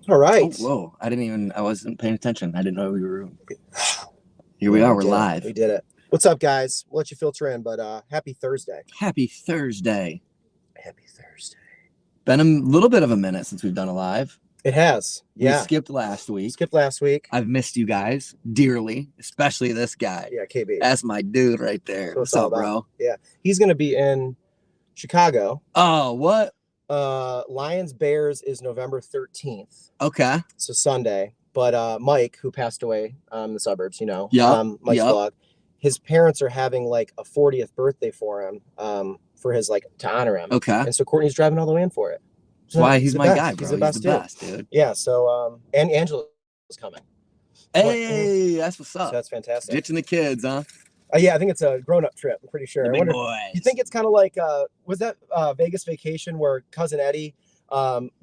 All right. Oh, whoa. I wasn't paying attention. I didn't know we were. Here we are. We're live. We did it. What's up, guys? We'll let you filter in, but happy Thursday. Happy Thursday. Happy Thursday. Been a little bit of a minute since we've done a live. It has. Yeah. We skipped last week. I've missed you guys dearly, especially this guy. Yeah, KB. That's my dude right there. What's up, bro? Yeah. He's going to be in Chicago. Oh, what? Lions Bears is November 13th. Okay. So Sunday. But Mike, who passed away in the suburbs, Mike's vlog, his parents are having like a 40th birthday for him, for his to honor him. Okay. And so Courtney's driving all the way in for it. That's why he's my guy, bro. He's the best, dude. Yeah. So and Angela's coming. Hey, that's what's up. So that's fantastic. Ditching the kids, huh? Yeah, I think it's a grown-up trip. I'm pretty sure. The big boys. You think it's kind of like was that Vegas Vacation where cousin Eddie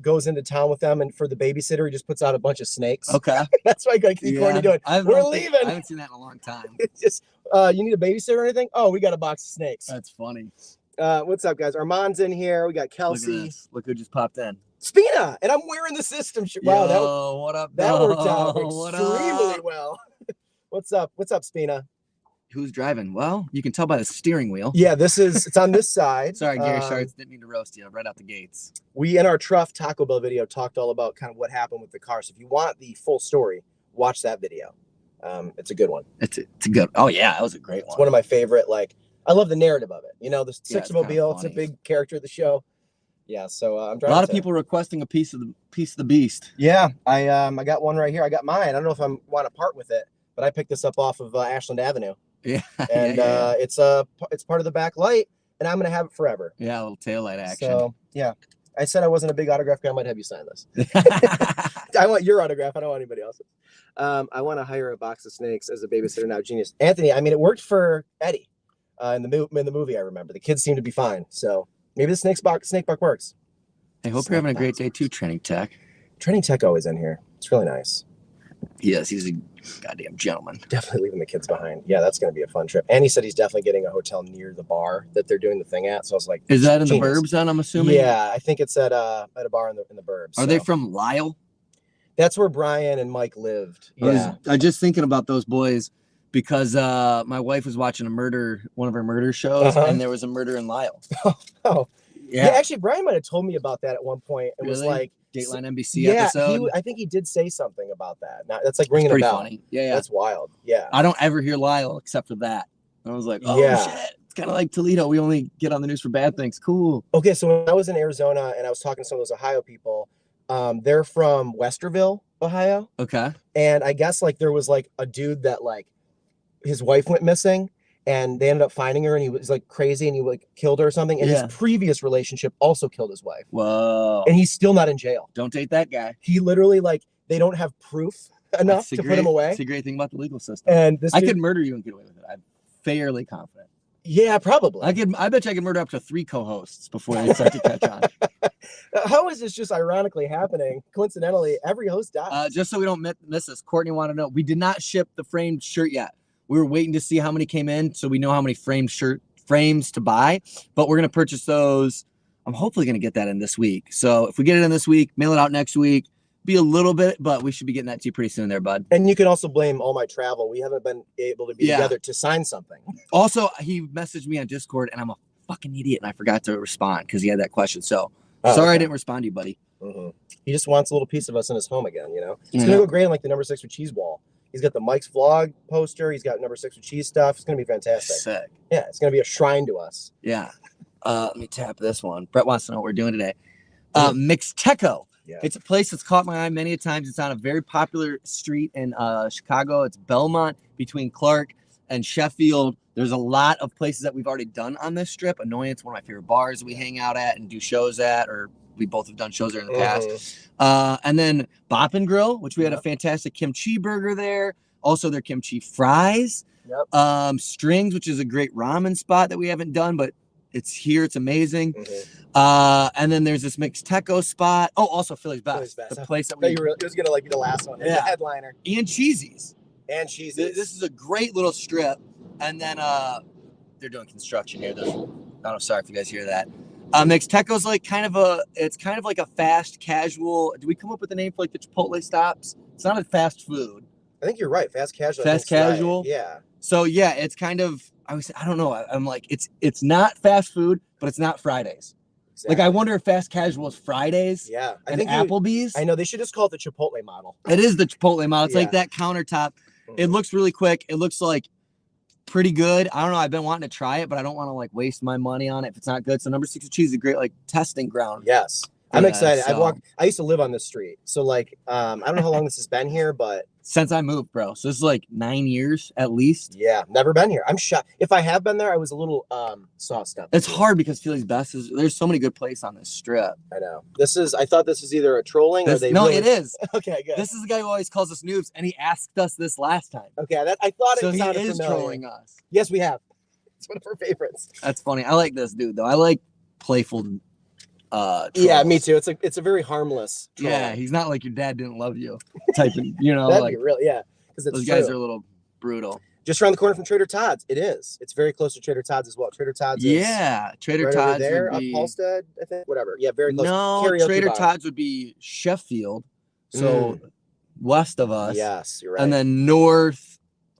goes into town with them, and for the babysitter he just puts out a bunch of snakes? Okay. That's what I see Courtney doing. We're leaving. I haven't seen that in a long time. It's just you need a babysitter or anything? Oh, we got a box of snakes. That's funny. What's up, guys? Armand's in here. We got Kelsey. Look who just popped in. Spina, and I'm wearing the system shirt. Wow, what up? That worked out extremely well. What's up? What's up, Spina? Who's driving? Well, you can tell by the steering wheel. Yeah, it's on this side. Sorry, Gary Sharts, didn't mean to roast you right out the gates. We, in our Truff Taco Bell video, talked all about kind of what happened with the car. So if you want the full story, watch that video. It's a good one. It's a good. Oh yeah, that was a great one. It's one of my favorite. I love the narrative of it. The Six-Mobile. It's a big character of the show. Yeah, so I'm driving. A lot of people requesting a piece of the beast. Yeah, I got one right here. I got mine. I don't know if I want to part with it, but I picked this up off of Ashland Avenue. Yeah, and it's part of the back light, and I'm gonna have it forever. Yeah, a little taillight action. So yeah, I said I wasn't a big autograph guy. I might have you sign this. I want your autograph. I don't want anybody else's. I want to hire a box of snakes as a babysitter now. Genius, Anthony. I mean, it worked for Eddie in the movie. I remember the kids seemed to be fine. So maybe the snake box works. I hope you're having a great day too, Training Tech. Training Tech always in here. It's really nice. Yes, he's a goddamn gentleman. Definitely leaving the kids behind. Yeah, that's going to be a fun trip. And he said he's definitely getting a hotel near the bar that they're doing the thing at. So I was like, is that in the burbs then, I'm assuming? Yeah, I think it's at a bar in the burbs. Are they from Lyle? That's where Brian and Mike lived. Yeah. I was just thinking about those boys because my wife was watching one of her murder shows, and there was a murder in Lyle. Oh. Yeah. Actually, Brian might have told me about that at one point. It was like Dateline NBC episode. I think he did say something about that. Now, that's like ringing a bell. Funny. Yeah, that's wild. Yeah, I don't ever hear Lyle except for that. And I was like, oh shit, it's kind of like Toledo. We only get on the news for bad things. Cool. Okay, so when I was in Arizona and I was talking to some of those Ohio people, they're from Westerville, Ohio. Okay, and I guess there was a dude that his wife went missing. And they ended up finding her, and he was crazy, and he killed her or something. And his previous relationship also killed his wife. Whoa! And he's still not in jail. Don't date that guy. He literally they don't have proof enough to put him away. That's the great thing about the legal system. And I could murder you and get away with it. I'm fairly confident. Yeah, probably. I bet you I could murder up to 3 co-hosts before they start to catch on. How is this just ironically happening? Coincidentally, every host died. Just so we don't miss this, Courtney wanted to know, we did not ship the framed shirt yet. We were waiting to see how many came in so we know how many frames to buy, but we're going to purchase those. I'm hopefully going to get that in this week. So if we get it in this week, mail it out next week, be a little bit, but we should be getting that to you pretty soon there, bud. And you can also blame all my travel. We haven't been able to be together to sign something. Also, he messaged me on Discord, and I'm a fucking idiot, and I forgot to respond because he had that question. So sorry I didn't respond to you, buddy. Mm-hmm. He just wants a little piece of us in his home again, It's going to go great on the number 6 with cheese wall. He's got the Mike's vlog poster. He's got number 6 with cheese stuff. It's going to be fantastic. Sick. Yeah, it's going to be a shrine to us. Yeah. Let me tap this one. Brett wants to know what we're doing today. Mixteco. Yeah. It's a place that's caught my eye many a times. It's on a very popular street in Chicago. It's Belmont between Clark and Sheffield. There's a lot of places that we've already done on this strip. Annoyance, one of my favorite bars we hang out at and do shows at, or we both have done shows there in the past. And then Bop and Grill, which we had a fantastic kimchi burger there. Also their kimchi fries. Yep. Strings, which is a great ramen spot that we haven't done, but it's here. It's amazing. And then there's this Mixteco spot. Oh, also Philly's Best. The place that it was going to be the last one. Yeah. The headliner. And Cheesy's. This is a great little strip. And then they're doing construction here. I'm sorry if you guys hear that. Mixteco's like it's kind of like a fast casual. Do we come up with a name for like the Chipotle stops? It's not a fast food. I think you're right. Fast casual. Fast casual. Right. Yeah. So yeah, it's kind of. I don't know. I'm like it's not fast food, but it's not Fridays. Exactly. Like I wonder if fast casual is Fridays. Yeah. I think Applebee's. I know they should just call it the Chipotle model. It is the Chipotle model. It's like that countertop. It looks really quick. It looks like pretty good. I don't know. I've been wanting to try it, but I don't want to like waste my money on it if it's not good. So number 6 Cheese is a great like testing ground. Yes. I'm excited. I used to live on this street. So like I don't know how long this has been here, but since I moved, bro. So this is like 9 years at least. Yeah, never been here. I'm shocked. If I have been there, I was a little sauced up. It's hard because Philly's Best is there's so many good places on this strip. I know. I thought this was either a trolling or they it is. Okay, good. This is the guy who always calls us noobs, and he asked us this last time. Okay, I thought it sounded he is familiar. trolling us. Yes, we have. It's one of our favorites. That's funny. I like this dude though. I like playful yeah, me too. It's a very harmless troll. Yeah, he's not like your dad didn't love you typing, that'd like, be real, yeah, because those guys are a little brutal. Just around the corner from Trader Todd's. It's very close to Trader Todd's as well. Trader Todd's Trader right Todd's there would be up Halstead, I think, whatever. Yeah, very close. No, Karaoke Trader bar. Todd's would be Sheffield, so west of us. Yes, you're right. And then north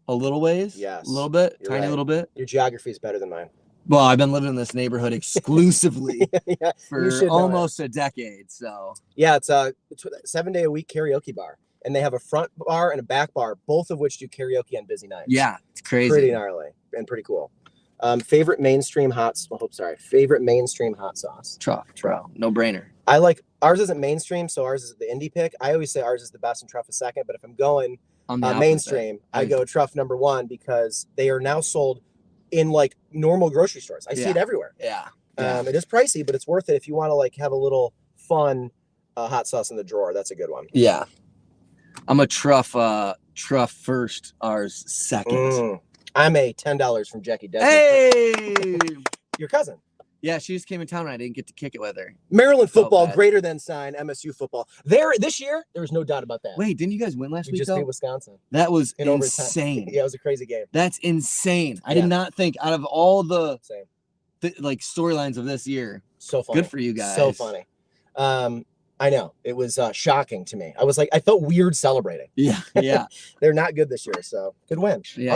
a little ways. Yes, a little bit, you're tiny right. little bit. Your geography is better than mine. Well, I've been living in this neighborhood exclusively for almost a decade. So yeah, it's a 7-day-a-week karaoke bar, and they have a front bar and a back bar, both of which do karaoke on busy nights. Yeah, it's crazy, pretty gnarly, and pretty cool. Favorite mainstream hot sauce. Truff, no brainer. I like ours isn't mainstream, so ours is the indie pick. I always say ours is the best and Truff is second, but if I'm going mainstream, I go Truff number 1 because they are now sold in like normal grocery stores. I see it everywhere. Yeah. It is pricey, but it's worth it if you want to like have a little fun hot sauce in the drawer. That's a good one. Yeah. I'm a Truff first, ours second. I'm a $10 from Jackie Desmond. Hey, your cousin. Yeah, she just came in town and I didn't get to kick it with her. Maryland football, greater than sign MSU football. This year, there was no doubt about that. Wait, didn't you guys win last week? We just beat Wisconsin. That was in insane. Overtime. Yeah, it was a crazy game. That's insane. I did not think out of all the like storylines of this year. So funny. Good for you guys. So funny. I know. It was shocking to me. I was like, I felt weird celebrating. Yeah. They're not good this year, so good win. Yeah,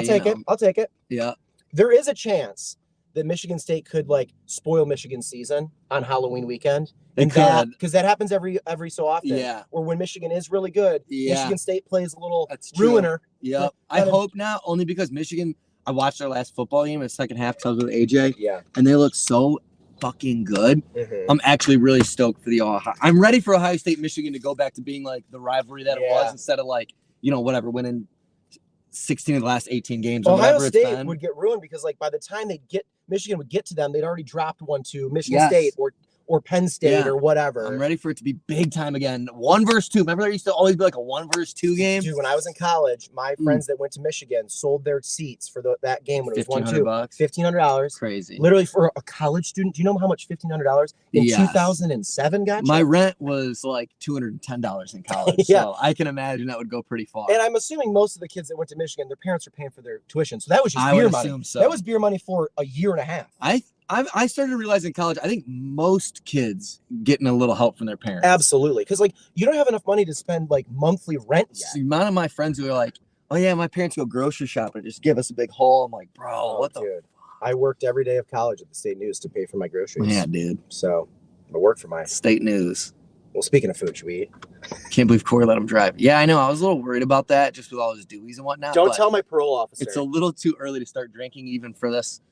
I'll take it. Yeah. There is a chance that Michigan State could like spoil Michigan's season on Halloween weekend. Because that happens every so often. Yeah. Or when Michigan is really good, Michigan State plays a little ruiner. Yeah. I hope not, only because Michigan, I watched their last football game in the second half because I was with AJ. Yeah. And they look so fucking good. I'm actually really stoked for I'm ready for Ohio State Michigan to go back to being like the rivalry that it was instead of like, winning 16 of the last 18 games. Ohio State would get ruined because like by the time Michigan would get to them, they'd already dropped one to Michigan State or Penn State or whatever. I'm ready for it to be big time again. 1 versus 2. Remember there used to always be like a 1 versus 2 game? Dude, when I was in college, my friends that went to Michigan sold their seats for that game when it was 1-2. $1,500. Crazy. Literally for a college student. Do you know how much $1,500 in 2007 got you? My rent was like $210 in college. So I can imagine that would go pretty far. And I'm assuming most of the kids that went to Michigan, their parents were paying for their tuition. So that was just beer money. So. That was beer money for a year and a half. I started to realize in college, I think most kids getting a little help from their parents. Absolutely. Because like you don't have enough money to spend like monthly rent yet. The amount of my friends who are like, oh yeah, my parents go grocery shopping, just give us a big haul. I'm like, bro, what the dude? I worked every day of college at the State News to pay for my groceries. Yeah, dude. So I worked for my State News. Well, speaking of food, should we eat? Can't believe Corey let him drive. Yeah, I know. I was a little worried about that just with all his Deweys and whatnot. Don't tell my parole officer. It's a little too early to start drinking even for this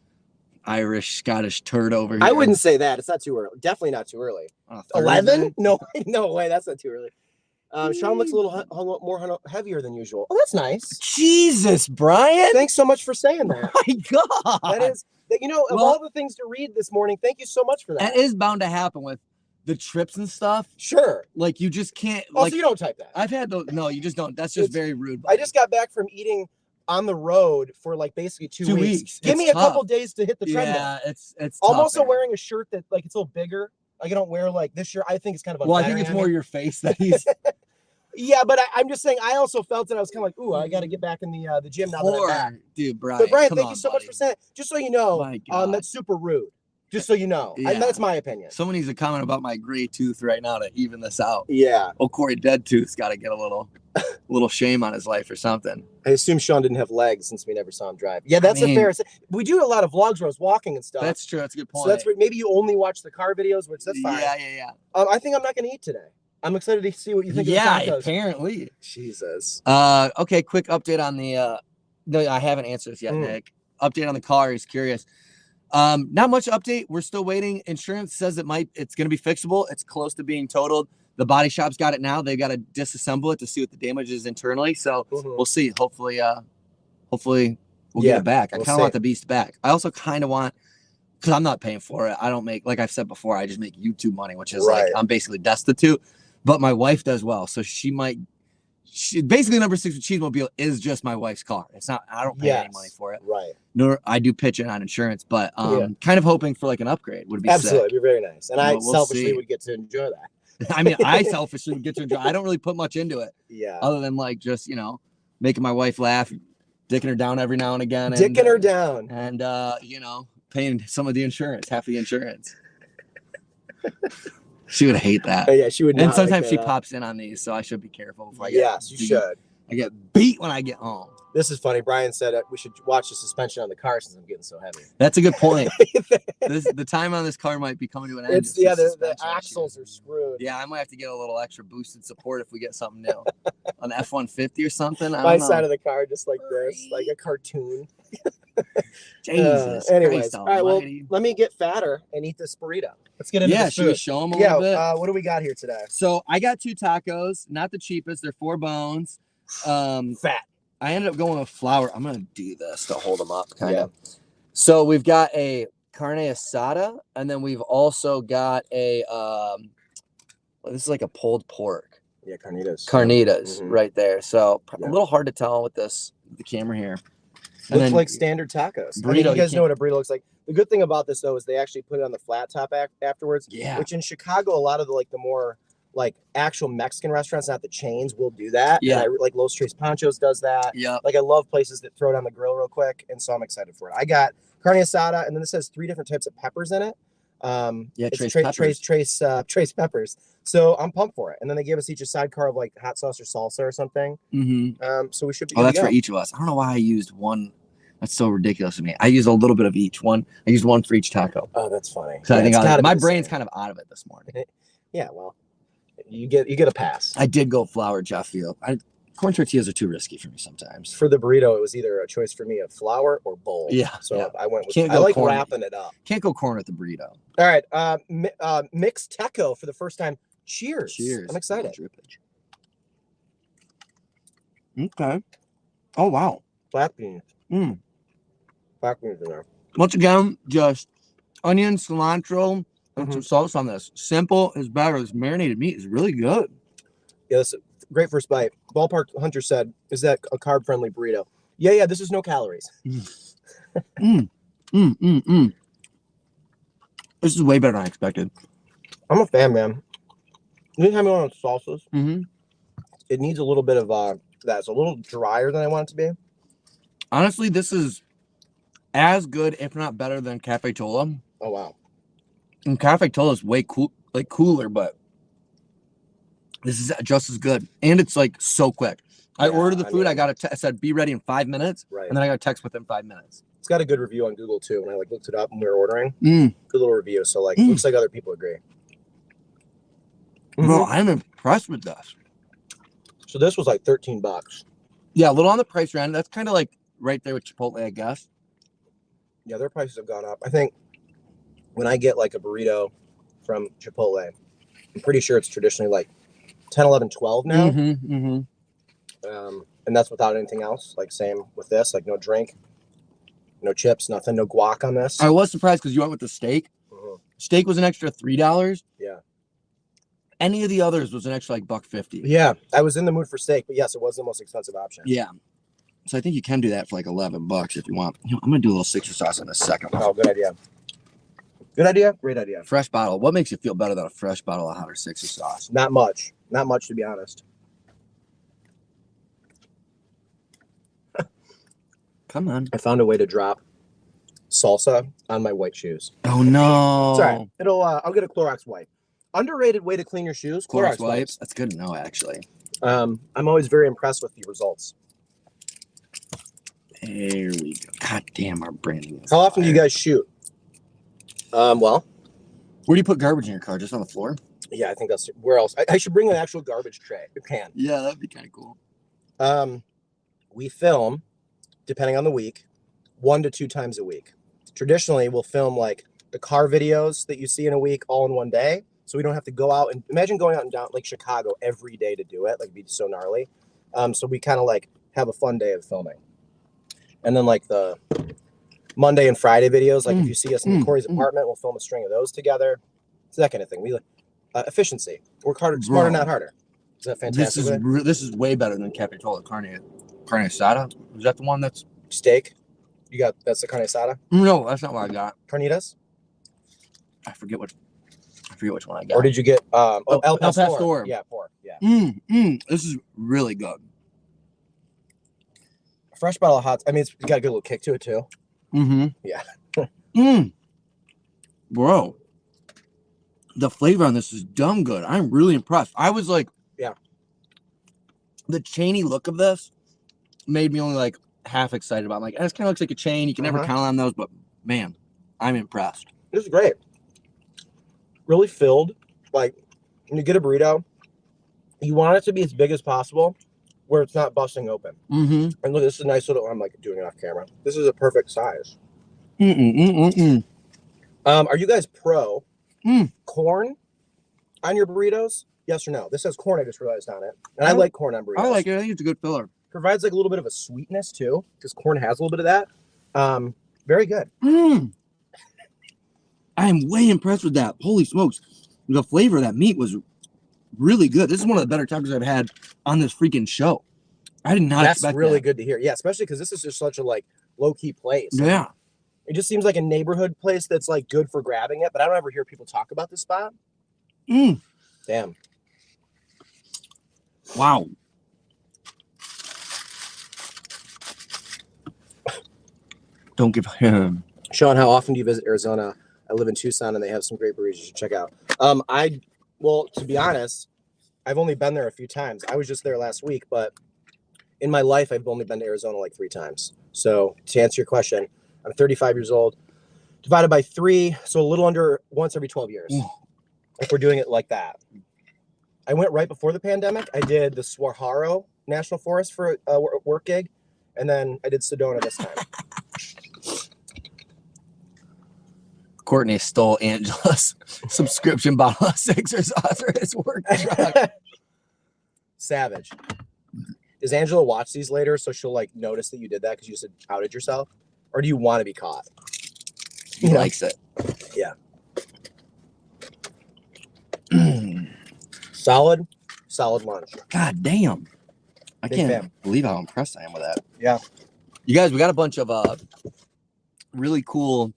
Irish Scottish turd over here. I wouldn't say that. It's not too early. Definitely not too early. 11? No way. That's not too early. Sean looks a little more heavier than usual. Oh, that's nice. Jesus, Brian. Thanks so much for saying that. My God. That is, of all the things to read this morning, thank you so much for that. That is bound to happen with the trips and stuff. Sure. Like you just can't. Also, you don't type that. I've had those. No, you just don't. That's just very rude. I just got back from eating on the road for like basically 2 weeks. Give me a couple days to hit the treadmill. Yeah, it's I'm also wearing a shirt that like it's a little bigger. Like I don't wear like this shirt. I think it's kind of I think it's more your face that he's. Yeah, but I'm just saying. I also felt that I was kind of like, ooh, I got to get back in the gym now that I'm back. Dude, Brian. But Brian, thank you so much for saying. Just so you know, that's super rude. Just so you know. Yeah. That's my opinion. Someone needs to comment about my gray tooth right now to even this out. Yeah. Oh, Corey Dead Tooth's got to get a little shame on his life or something. I assume Sean didn't have legs since we never saw him drive. Yeah, that's a fair. We do a lot of vlogs where I was walking and stuff. That's true. That's a good point. So that's maybe you only watch the car videos, which that's fine. Yeah. I think I'm not going to eat today. I'm excited to see what you think of the tacos. Apparently. Jesus. Okay, quick update on the no, I haven't answered this yet, Nick. Update on the car. He's curious. Not much update. We're still waiting. Insurance says it's going to be fixable. It's close to being totaled. The body shop's got it now. They've got to disassemble it to see what the damage is internally. So we'll see. Hopefully we'll get it back. I kind of want the beast back. I also kind of want, because I'm not paying for it. I don't make, like I've said before, I just make YouTube money, which is like, I'm basically destitute. But my wife does well. So she basically number 6 with Cheesemobile is just my wife's car. It's not, I don't pay any money for it. Right. Nor I do pitch it on insurance, but kind of hoping for like an upgrade would be absolutely sick. You're very nice. And I we'll selfishly would get to enjoy that. I mean, I selfishly would get to enjoy. I don't really put much into it. Yeah. Other than like just, making my wife laugh, dicking her down every now and again. Dicking her down. And paying some of the insurance, half the insurance. She would hate that. Yeah, she would not. And sometimes like she pops in on these, so I should be careful. Yes, you should. I get beat when I get home. This is funny. Brian said we should watch the suspension on the car since I'm getting so heavy. That's a good point. The time on this car might be coming to an end. The axles are screwed. Yeah, I might have to get a little extra boosted support if we get something new. An F-150 or something. My side of the car just like this, like a cartoon. Jesus. Anyways, all right. Well, let me get fatter and eat this burrito. Let's get into this should food. we show them a little bit? What do we got here today? So I got 2 tacos, not the cheapest. They're 4 bones. Fat. I ended up going with flour. I'm gonna do this to hold them up, kind of. So we've got a carne asada, and then we've also got a this is like a pulled pork. Yeah, carnitas right there. So a little hard to tell with the camera here. Looks like standard tacos. Burrito, you guys know what a burrito looks like. The good thing about this though is they actually put it on the flat top afterwards. Yeah. Which in Chicago, a lot of the more actual Mexican restaurants, not the chains, will do that. Yeah. And like Los Tres Panchos does that. Yeah. Like I love places that throw it on the grill real quick, and so I'm excited for it. I got carne asada, and then this has 3 different types of peppers in it. Trace peppers. So I'm pumped for it. And then they gave us each a sidecar of like hot sauce or salsa or something. So we should be. That's for each of us. I don't know why I used one. That's so ridiculous to me. I used a little bit of each one. I used one for each taco. Oh, that's funny. So I think my brain's kind of out of it this morning. Yeah, well, you get a pass. I did go flour, Jeff. Corn tortillas are too risky for me sometimes. For the burrito, it was either a choice for me of flour or bowl. Yeah. So I went with. I like wrapping it up. Can't go corn with the burrito. All right, Mixteco for the first time. Cheers. I'm excited. Okay. Oh wow. Black beans. Black beans in there. Once again, just onion, cilantro, and some sauce on this. Simple is better. This marinated meat is really good. Yeah, this is a great first bite. Ballpark Hunter said, "Is that a carb-friendly burrito?" Yeah. This is no calories. This is way better than I expected. I'm a fan, man. Anytime you want salsas, it needs a little bit of that. It's a little drier than I want it to be. Honestly, this is as good, if not better, than Cafe Tola. Oh wow! And Cafe Tola is way cooler, but this is just as good, and it's like so quick. I ordered the food. I said be ready in 5 minutes, and then I got a text within 5 minutes. It's got a good review on Google too. When I looked it up when we were ordering, good little review. So looks like other people agree. Bro, I'm impressed with this. So this was like $13. Yeah, a little on the price end. That's kind of like right there with Chipotle, I guess. Yeah, their prices have gone up. I think when I get like a burrito from Chipotle, I'm pretty sure it's traditionally like 10, 11, 12 now. And that's without anything else. Like same with this, like no drink, no chips, nothing, no guac on this. I was surprised because you went with the steak. Steak was an extra $3. Yeah. Any of the others was an extra like $1.50. Yeah, I was in the mood for steak, but yes, it was the most expensive option. Yeah. So I think you can do that for like $11 if you want. I'm gonna do a little Sixer sauce in a second. Oh, good idea. Good idea. Great idea. Fresh bottle. What makes you feel better than a fresh bottle of hot or Sixer sauce? Not much. Not much, to be honest. Come on. I found a way to drop salsa on my white shoes. Oh no. It's all right. I'll get a Clorox wipe. Underrated way to clean your shoes. Clorox wipes. That's good to know, actually. I'm always very impressed with the results. There we go. God damn, our branding is How often do you guys shoot? Well, where do you put garbage in your car? Just on the floor? yeah, I think that's where else. I should bring an actual garbage tray. You can. Yeah, that'd be kind of cool. We film, depending on the week, 1 to 2 times a week. Traditionally, we'll film like the car videos that you see in a week all in one day. So we don't have to go out and imagine going out and down like Chicago every day to do it. Like it'd be so gnarly. So we kind of like have a fun day of filming. And then like the Monday and Friday videos, like if you see us in Corey's apartment, we'll film a string of those together. It's that kind of thing. We efficiency. Work harder, smarter, not harder. Is that fantastic? This is way better than Capitola Carne Asada. Is that the one that's steak? That's the carne asada? No, that's not what I got. Carnitas? I forget which one I got. Or did you get El Pastor? Yeah, pork. Yeah. This is really good. Fresh bottle of hot. I mean, it's got a good little kick to it too. Yeah. Bro, the flavor on this is dumb good. I'm really impressed. I was like, yeah. The chainy look of this made me only like half excited about it. I'm like, this kind of looks like a chain. You can never count on those, but man, I'm impressed. This is great. Really filled. Like when you get a burrito, you want it to be as big as possible where it's not busting open. And look, this is a nice little, I'm like doing it off camera. This is a perfect size. Are you guys pro corn on your burritos? Yes or no? This has corn, I just realized on it. And I like corn on burritos. I like it. I think it's a good filler. Provides like a little bit of a sweetness too, because corn has a little bit of that. Very good. I am way impressed with that. Holy smokes. The flavor of that meat was really good. This is one of the better tacos I've had on this freaking show. I did not expect that. That's really good to hear. Yeah, especially because this is just such a like low-key place. Yeah. It just seems like a neighborhood place that's like good for grabbing it, but I don't ever hear people talk about this spot. Damn. Wow. Don't give him. Sean, how often do you visit Arizona? I live in Tucson and they have some great burritos you should check out. Well, to be honest, I've only been there a few times. I was just there last week, but in my life, I've only been to Arizona like 3 times. So to answer your question, I'm 35 years old, divided by 3, so a little under once every 12 years. If we're doing it like that. I went right before the pandemic. I did the Saguaro National Forest for a work gig, and then I did Sedona this time. Courtney stole Angela's subscription bottle of Sixer sauce for his work truck. Savage. Does Angela watch these later so she'll like notice that you did that because you just outed yourself? Or do you want to be caught? He likes it. Yeah. Solid lunch. God damn. I Big can't fan. believe how impressed I am with that. Yeah. You guys, we got a bunch of really cool,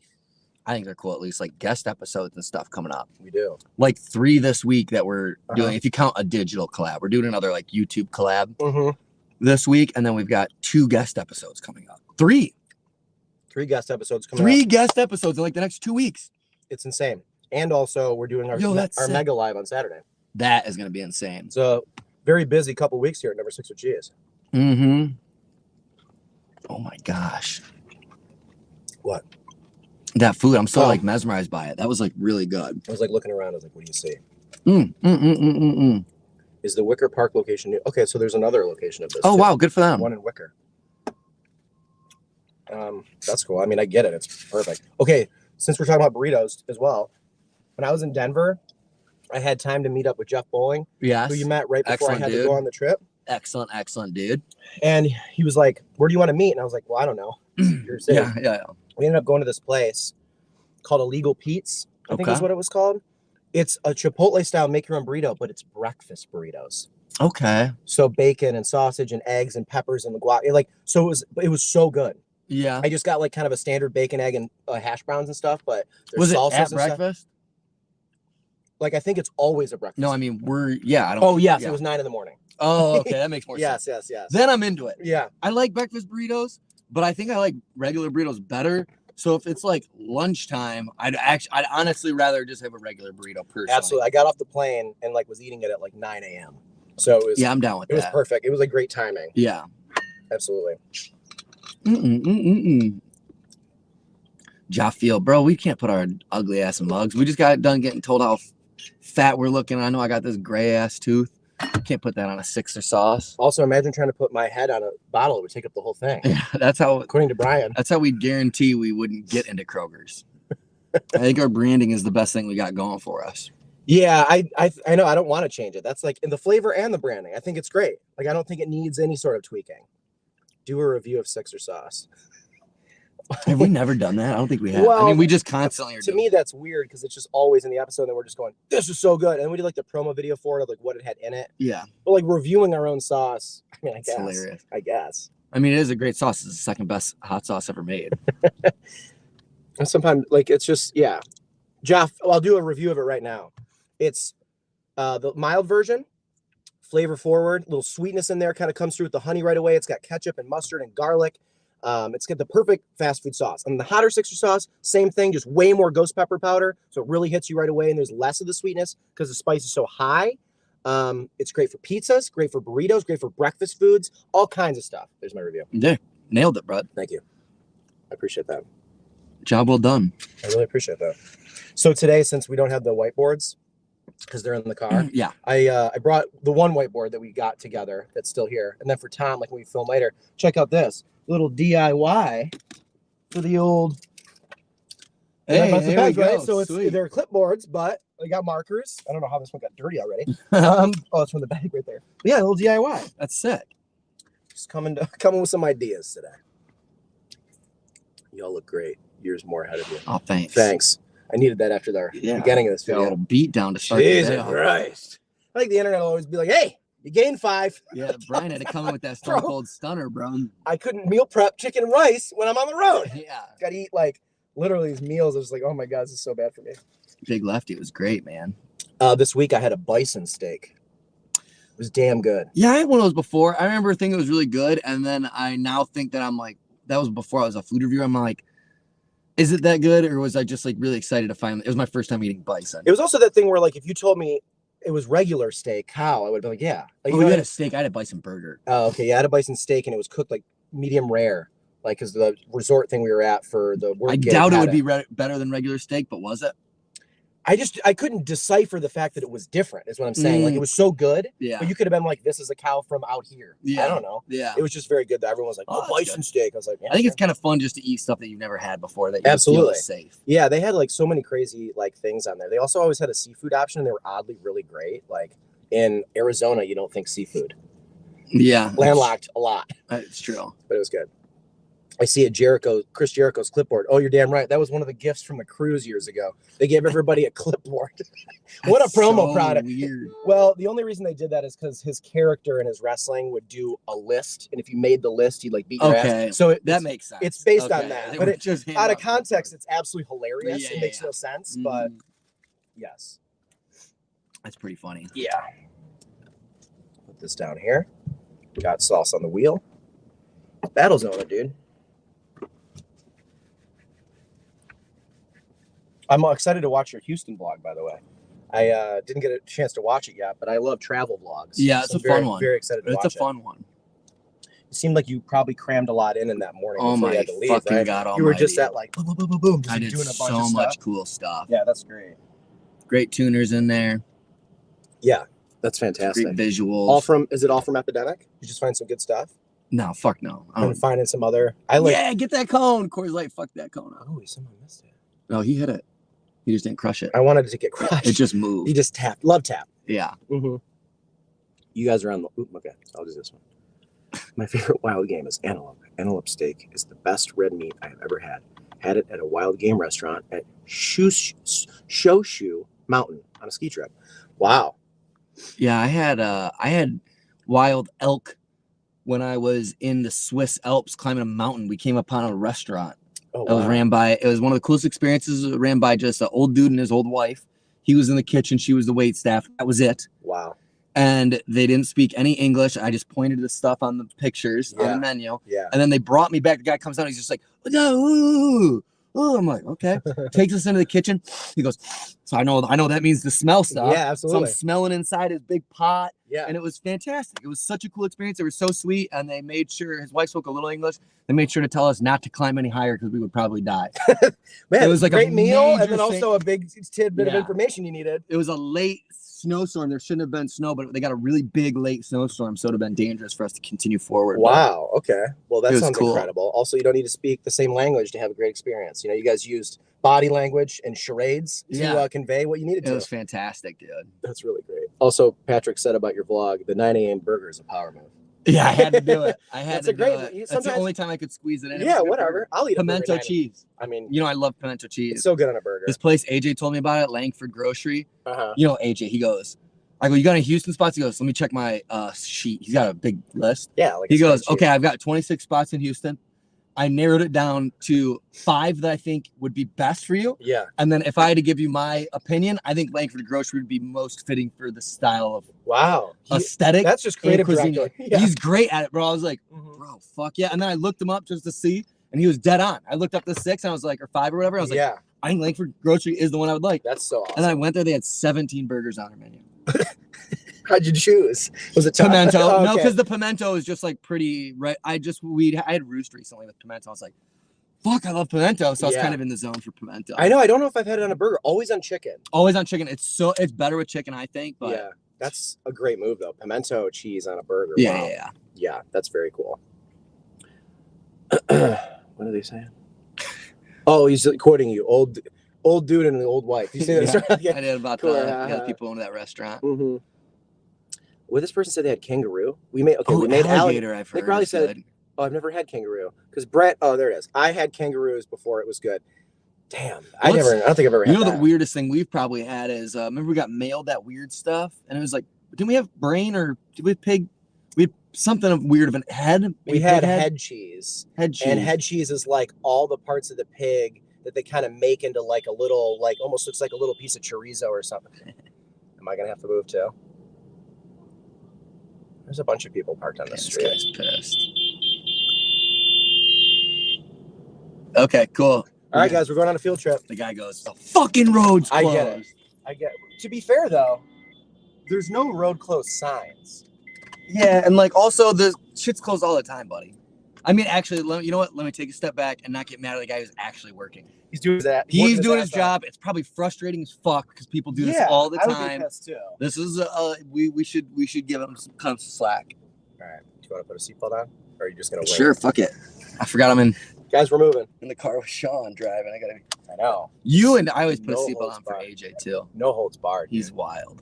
I think they're cool, at least like guest episodes and stuff coming up. We do. Like 3 this week that we're doing, if you count a digital collab. We're doing another like YouTube collab this week, and then we've got 2 guest episodes coming up. 3 guest episodes coming up. 3 guest episodes in like the next 2 weeks. It's insane. And also we're doing our mega live on Saturday. That is going to be insane. So very busy couple weeks here at Number 6 with Cheese. Oh my gosh. What? That food, I'm so like mesmerized by it. That was like really good. I was like looking around. I was like, what do you see? Is the Wicker Park location new? Okay, so there's another location of this. Oh, wow. Good for them. One in Wicker. That's cool. I mean, I get it. It's perfect. Okay, since we're talking about burritos as well, when I was in Denver, I had time to meet up with Jeff Bowling. Yes. Who you met right before I had to go on the trip. Excellent, dude. And he was like, where do you want to meet? And I was like, well, I don't know. Your city. Yeah. We ended up going to this place called Illegal Pete's, I think is what it was called. It's a Chipotle style make your own burrito, but it's breakfast burritos. Okay. So bacon and sausage and eggs and peppers and the guac. So it was so good. Yeah. I just got like kind of a standard bacon, egg, and hash browns and stuff, but was it salsas at and breakfast? Stuff. Like I think it's always a breakfast. No, I mean I don't. Oh yes, it was 9 a.m. Oh, okay, that makes more sense. Yes. Then I'm into it. Yeah. I like breakfast burritos, but I think I like regular burritos better. So if it's like lunchtime, I'd honestly rather just have a regular burrito personally. Absolutely. I got off the plane and like was eating it at like 9 a.m. So it was, yeah, I'm down with that. It was perfect. It was like great timing. Yeah. Absolutely. Ja feel, bro, we can't put our ugly ass mugs. We just got done getting told how fat we're looking. I know I got this gray ass tooth. Can't put that on a Sixer sauce. Also, imagine trying to put my head on a bottle. It would take up the whole thing. Yeah, that's how, according to Brian. That's how we guarantee we wouldn't get into Kroger's. I think our branding is the best thing we got going for us. Yeah, I know. I don't want to change it. That's like in the flavor and the branding. I think it's great. Like, I don't think it needs any sort of tweaking. Do a review of Sixer sauce. Have we never done that? I don't think we have. Well, I mean, we just constantly are to me, that's weird because it's just always in the episode that we're just going, this is so good. And we did like the promo video for it of like what it had in it. Yeah. But like reviewing our own sauce, I mean, I guess. Hilarious. I guess. I mean, it is a great sauce. It's the second best hot sauce ever made. And sometimes, like, it's just, yeah. Jeff, I'll do a review of it right now. It's the mild version, flavor forward, little sweetness in there, kind of comes through with the honey right away. It's got ketchup and mustard and garlic. It's got the perfect fast food sauce. And the hotter Sixer sauce, same thing, just way more ghost pepper powder. So it really hits you right away. And there's less of the sweetness because the spice is so high. It's great for pizzas, great for burritos, great for breakfast foods, all kinds of stuff. There's my review. Yeah, nailed it, bud. Thank you. I appreciate that. Job well done. I really appreciate that. So today, since we don't have the whiteboards, because they're in the car, yeah, I brought the one whiteboard that we got together that's still here. And then for Tom, like when we film later, check out this little DIY for the old. Hey, there bags, we go. Right? So Sweet. they're clipboards, but I got markers. I don't know how this one got dirty already. Oh, it's from the bag right there. But yeah, a little DIY. That's sick. Just coming with some ideas today. Y'all look great. Years more ahead of you. Oh, thanks. Thanks. I needed that after the beginning of this Got a video. little beat down to start the Jesus day off. Christ. I think the internet will always be like, hey, you gained 5. Yeah, Brian had to come in with that Stone Cold Stunner, bro. I couldn't meal prep chicken and rice when I'm on the road. Yeah. Got to eat like literally these meals. I was like, oh my God, this is so bad for me. Big Lefty was great, man. This week I had a bison steak. It was damn good. Yeah, I had one of those before. I remember thinking it was really good. And then I now think that I'm like, that was before I was a food reviewer. I'm like, is it that good? Or was I just like really excited to find it? It was my first time eating bison. It was also that thing where like, if you told me it was regular steak, how I would be like, yeah. Like, you had a steak. I had a bison burger. Oh, okay. Yeah, I had a bison steak and it was cooked like medium rare. Like, because the resort thing we were at for the work. I doubt it would be better than regular steak, but was it? I couldn't decipher the fact that it was different, is what I'm saying. Like, it was so good. Yeah. But you could have been like, this is a cow from out here. Yeah. I don't know. Yeah. It was just very good that everyone was like, oh, bison good. steak. I was like, yeah, I think it's kind of fun just to eat stuff that you've never had before that you absolutely feel is safe. Yeah, they had like so many crazy like things on there. They also always had a seafood option and they were oddly really great. Like in Arizona, you don't think seafood. Yeah. Landlocked a lot. It's true. But it was good. I see Chris Jericho's clipboard. Oh, you're damn right. That was one of the gifts from the cruise years ago. They gave everybody a clipboard. What a promo product. Weird. Well, the only reason they did that is because his character in his wrestling would do a list. And if you made the list, he'd like beat your ass. So that makes sense. It's based on that. But just out of context, it's absolutely hilarious. Yeah, it makes no sense. But yes. That's pretty funny. Yeah. Put this down here. Got sauce on the wheel. Battlezone, dude. I'm excited to watch your Houston vlog, by the way. I didn't get a chance to watch it yet, but I love travel vlogs. Yeah, it's so a fun one. Very excited to watch it. It's a fun one. It seemed like you probably crammed a lot in that morning. Oh before my you had to leave, fucking right? God almighty. You were just at like boom, boom, boom, boom, boom. Just I like did doing a bunch so of much stuff. cool stuff. Yeah, that's great. Great tuners in there. Yeah, that's fantastic. Great visuals. Is it all from Epidemic? You just find some good stuff? No, fuck no. I'm finding some other. Yeah, get that cone. Corey's like, fuck that cone. Oh, someone missed it. No, he hit it. He just didn't crush it. I wanted it to get crushed. It just moved. He just tapped. Love tap. Yeah. Mm-hmm. You guys are on the. Okay, I'll do this one. My favorite wild game is antelope. Antelope steak is the best red meat I have ever had. Had it at a wild game restaurant at Shoshu Mountain on a ski trip. Wow. Yeah, I had wild elk when I was in the Swiss Alps climbing a mountain. We came upon a restaurant. Oh, that was ran by. It was one of the coolest experiences. It ran by just an old dude and his old wife. He was in the kitchen. She was the wait staff. That was it. Wow. And they didn't speak any English. I just pointed to stuff on the pictures on the menu. Yeah. And then they brought me back. The guy comes down. He's just like, no, Oh, I'm like, okay. Takes us into the kitchen. He goes, so I know that means to smell stuff. Yeah, absolutely. So I'm smelling inside his big pot. Yeah. And it was fantastic. It was such a cool experience. They were so sweet. And they made sure, his wife spoke a little English. They made sure to tell us not to climb any higher because we would probably die. Man, it was like great a meal, and then major also a big tidbit of Yeah. information you needed. It was a late snowstorm. There shouldn't have been snow, but they got a really big late snowstorm. So it would have been dangerous for us to continue forward. Wow. Okay. Well, that It was sounds cool. incredible. Also, you don't need to speak the same language to have a great experience. You know, you guys used body language and charades to Yeah. Convey what you needed It to. was fantastic, dude. That's really great. Also, Patrick said about your vlog, the 9 a.m. burger is a power move. Yeah, I had to do it. I had That's to a great. do it. That's Sometimes, the only time I could squeeze it in. It was yeah, a good whatever. burger. I'll eat a Pimento burger 9 cheese. I mean, You know, I love pimento cheese. it's so good on a burger. This place, AJ told me about it, Langford Grocery. Uh-huh. You know, AJ, he goes, I go, you got any Houston spots? He goes, let me check my sheet. He's got a big list. Yeah. Like He a goes, spreadsheet. okay, I've got 26 spots in Houston. I narrowed it down to 5 that I think would be best for you. Yeah. And then if I had to give you my opinion, I think Langford Grocery would be most fitting for the style of Wow. aesthetic. That's just creative cuisine. director. Yeah. He's great at it, bro. I was like, Mhm. bro, fuck yeah. And then I looked him up just to see, and he was dead on. I looked up the 6 and I was like, or 5 or whatever. I was like, Yeah. I think Langford Grocery is the one I would like. That's so awesome. And then I went there, they had 17 burgers on their menu. How'd you choose? Was it Pimento. Oh, No, okay. because the pimento is just like pretty right. I had Roost recently with pimento. I was like, fuck, I love pimento. So I was Yeah. kind of in the zone for pimento. I know. I don't know if I've had it on a burger. Always on chicken. Always on chicken. It's better with chicken, I think. But Yeah. That's a great move, though. Pimento cheese on a burger. yeah, Wow. yeah. Yeah, that's very cool. What are they saying? Oh, he's quoting you. Old dude and the old wife. You say that? I Yeah. did about Cool. the people into that restaurant. Mm-hmm. Well, this person said they had kangaroo. We made Oh, we made alligator. I've They heard. probably is said good. Oh, I've never had kangaroo because Brett. Oh, there it is. I had kangaroos before. It was good. Damn, I don't think I've ever You had know, that. the weirdest thing we've probably had is remember we got mailed that weird stuff, and it was like, didn't we have brain or did we have pig? We had something of weird of an head. We Maybe had pig head cheese. Head cheese. And head cheese is like all the parts of the pig that they kind of make into like a little, like almost looks like a little piece of chorizo or something. Am I gonna have to move too? There's a bunch of people parked on the This street. guy's pissed. Okay, cool. All right, guys, we're going on a field trip. The guy goes, the fucking road's I closed. get it. I get. To be fair though, there's no road closed signs. Yeah, and like also the shit's closed all the time, buddy. I mean, actually, you know what? Let me take a step back and not get mad at the guy who's actually working. He's doing that. He's doing his job. It's probably frustrating as fuck because people do this all the I would time. be pissed too. This is we should give him some kind of slack. All right. Do you want to put a seatbelt on, or are you just gonna wait? Sure, fuck it. I forgot I'm in Guys, we're moving. the car with Sean driving. I know. You and I always put No a seatbelt holds on for barred. AJ too. No holds barred. He's wild.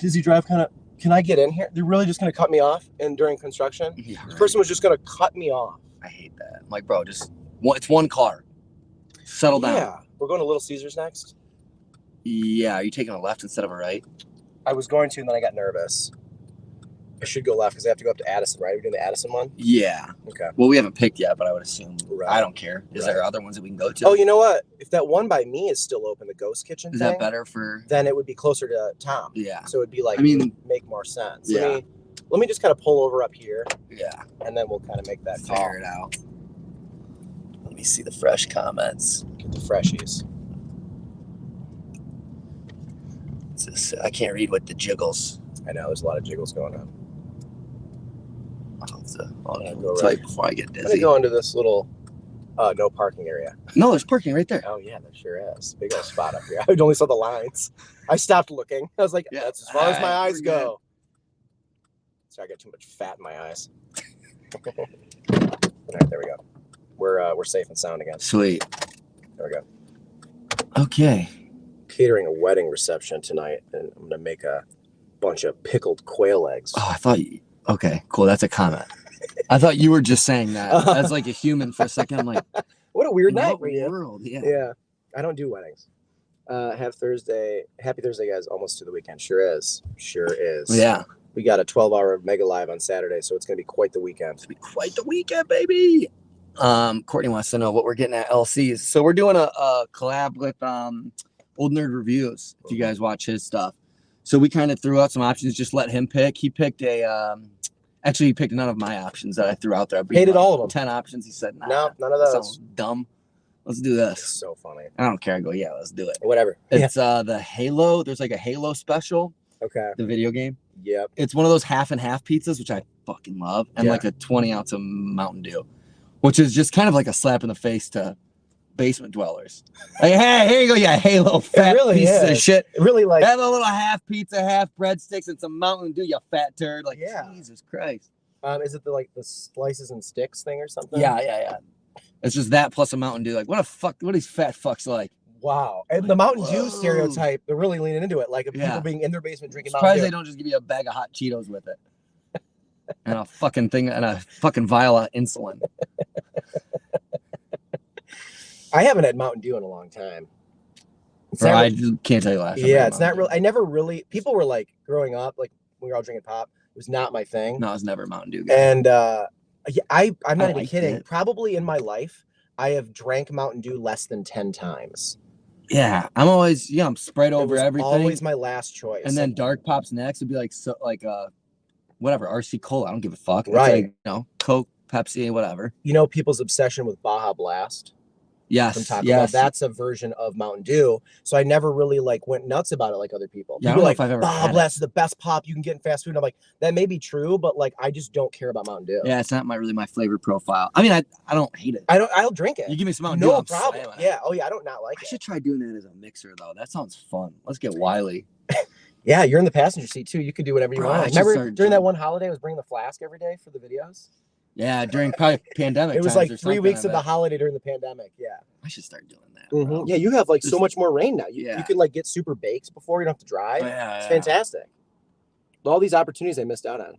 Does he drive kind of? Can I get in here? They're really just gonna cut me off and during construction. Yeah, This person was just gonna cut me off. I hate that. I'm like, bro, it's one car. Settle down. Yeah. We're going to Little Caesars next. Yeah, are you taking a left instead of a right? I was going to, and then I got nervous. I should go left because I have to go up to Addison, right? We're doing the Addison one. Yeah. Okay. Well, we haven't picked yet, but I would assume. Right. I don't care. Is Right. there other ones that we can go to? Oh, you know what? If that one by me is still open, the ghost kitchen Is thing, that better for? then it would be closer to Tom. Yeah. So it'd be like, I mean- make more sense. Yeah. Let me just kind of pull over up here, Yeah. and then we'll kind of make that Figure call. it out. Let me see the fresh comments. Get the freshies. It's just, I can't read what the jiggles. I know there's a lot of jiggles going on. I'll Yeah, go tell you right. before I get I'm gonna dizzy. go into this little no parking area. No, there's parking right there. Oh yeah, there sure is. Big old spot up here. I only saw the lines. I stopped looking. I was like, Yeah. that's as far as my Alright, eyes we're go. Sorry, I got too much fat in my eyes. All right, there we go. We're safe and sound again. Sweet. There we go. Okay. Catering a wedding reception tonight, and I'm gonna make a bunch of pickled quail eggs. Oh, I thought you. Okay, cool. That's a comment. I thought you were just saying that as like a human for a second. I'm like, What a weird in night what for you. world? Yeah. Yeah, I don't do weddings. Happy Thursday, guys! Almost to the weekend. Sure is. Yeah. We got a 12-hour mega live on Saturday, so it's gonna be quite the weekend. It's gonna be quite the weekend, baby. Courtney wants to know what we're getting at LC's. So we're doing a collab with Old Nerd Reviews. If you guys watch his stuff, so we kind of threw out some options. Just let him pick. He picked actually he picked none of my options that I threw out there. I Hated all of them. 10 options. He said, nah, No, none of that those. sounds dumb. Let's do this. It's so funny. I don't care. I go, yeah, let's do it. Whatever. It's the Halo. There's like a Halo special. Okay. The video game. Yep. It's one of those half and half pizzas, which I fucking love, and like a 20 ounce of Mountain Dew, which is just kind of like a slap in the face to basement dwellers. Like, hey, here you go, yeah, Halo, fat piece of shit. It really like have a little half pizza, half breadsticks, and some Mountain Dew, you fat turd. Like, Jesus Christ. Is it the slices and sticks thing or something? Yeah. It's just that plus a Mountain Dew. Like, what are these fat fucks like? Wow. And the Mountain Dew stereotype, they're really leaning into it. Like people being in their basement drinking Mountain Dew. Surprised they don't just give you a bag of hot Cheetos with it. And a fucking thing and a fucking vial of insulin. I haven't had Mountain Dew in a long time. I can't tell you last time. Yeah, it's not really. I never really. People were like growing up, like we were all drinking pop. It was not my thing. No, I was never a Mountain Dew guy. And I'm not even kidding. Probably in my life, I have drank Mountain Dew less than 10 times. Yeah, I'm spread over everything. Always my last choice. And then Dark Pop's next would be like whatever, RC Cola. I don't give a fuck. Right. It's like, Coke, Pepsi, whatever. People's obsession with Baja Blast. Yes. From Taco Bell. That's a version of Mountain Dew. So I never really went nuts about it like other people. Yeah, People I don't know if I've ever Baja Blast is the best pop you can get in fast food. And I'm like, that may be true, but I just don't care about Mountain Dew. Yeah, it's not really my flavor profile. I mean, I don't hate it. I'll drink it. You give me some Mountain Dew, no problem. Yeah. Oh yeah, I don't not like it. I should try doing that as a mixer though. That sounds fun. Let's get wily. Yeah, you're in the passenger seat too. You could do whatever you want. Remember during that one holiday, I was bringing the flask every day for the videos. Yeah, during probably pandemic. It was like 3 weeks of the holiday during the pandemic. Yeah, I should start doing that. Yeah, you have so much more rain now. You can get super bakes before you don't have to drive. It's fantastic. All these opportunities I missed out on.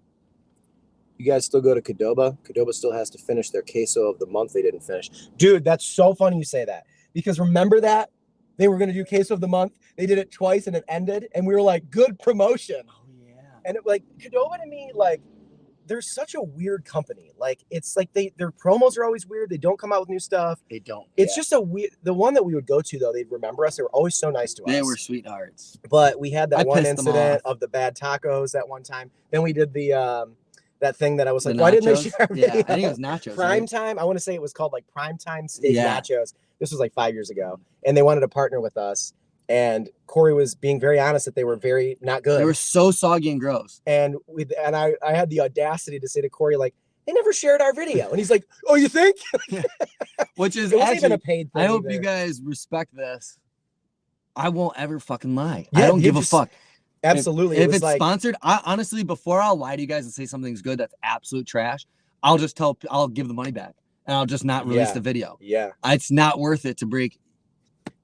You guys still go to Qdoba? Qdoba still has to finish their queso of the month they didn't finish. Dude, that's so funny you say that. Because remember that? They were going to do queso of the month. They did it twice and it ended. And we were like, good promotion. Oh, yeah. And Qdoba to me, they're such a weird company. It's like their promos are always weird. They don't come out with new stuff. They don't. It's just a weird. The one that we would go to though, they'd remember us. They were always so nice to us. They were sweethearts. But we had that one incident of the bad tacos that one time. Then we did the that thing that I was like, why didn't they share our video? Yeah, I think it was nachos. Prime time. I want to say it was called Prime Time Steak Nachos. This was 5 years ago, and they wanted to partner with us. And Corey was being very honest that they were very not good. They were so soggy and gross. And I had the audacity to say to Corey, they never shared our video. And he's like, oh, you think? Which is actually even a paid thing. I hope you guys respect this. I won't ever fucking lie. I don't give a fuck. Absolutely. If it's sponsored, honestly, before I'll lie to you guys and say something's good that's absolute trash, I'll give the money back. And I'll just not release the video. Yeah. It's not worth it to break.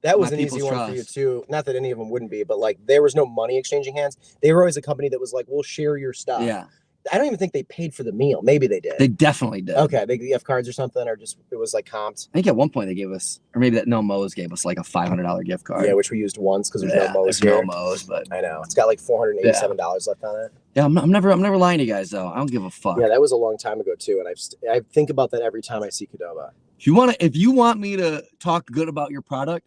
That was an easy one for you too. Not that any of them wouldn't be, but there was no money exchanging hands. They were always a company that was we'll share your stuff. Yeah. I don't even think they paid for the meal. Maybe they did. They definitely did. Okay. They gift cards or something, or just it was comped. I think at one point they gave us, or maybe Moe's gave us a $500 gift card. Yeah, which we used once because there's no Moe's here. No Moe's, but I know it's got $487 left on it. Yeah, I'm never lying to you guys though. I don't give a fuck. Yeah, that was a long time ago too, and I think about that every time I see Qdoba. If you want me to talk good about your product,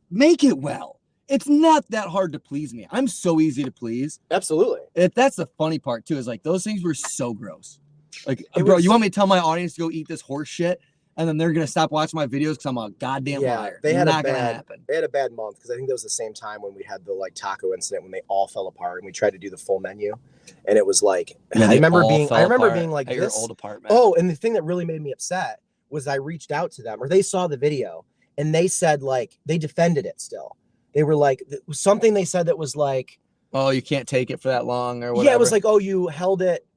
make it well. It's not that hard to please me. I'm so easy to please. Absolutely. That's the funny part too, is those things were so gross. Bro, you want me to tell my audience to go eat this horse shit and then they're gonna stop watching my videos because I'm a goddamn liar? They had not gonna happen. They had a bad month because I think that was the same time when we had the taco incident when they all fell apart and we tried to do the full menu. And it was I remember being like at this your old apartment. Oh, and the thing that really made me upset was I reached out to them, or they saw the video and they said they defended it still. They were something they said that was oh, you can't take it for that long or whatever. Yeah, it was oh, you held it.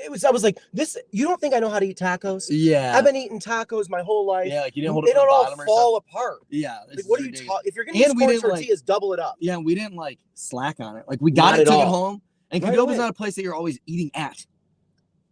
I was like, this, you don't think I know how to eat tacos? Yeah. I've been eating tacos my whole life. Yeah, you didn't hold it. They don't all fall apart. Yeah. What are you talking? If you're gonna use corn tortillas, double it up. Yeah, and we didn't slack on it. We got it, took it home. And Qdoba's not a place that you're always eating at.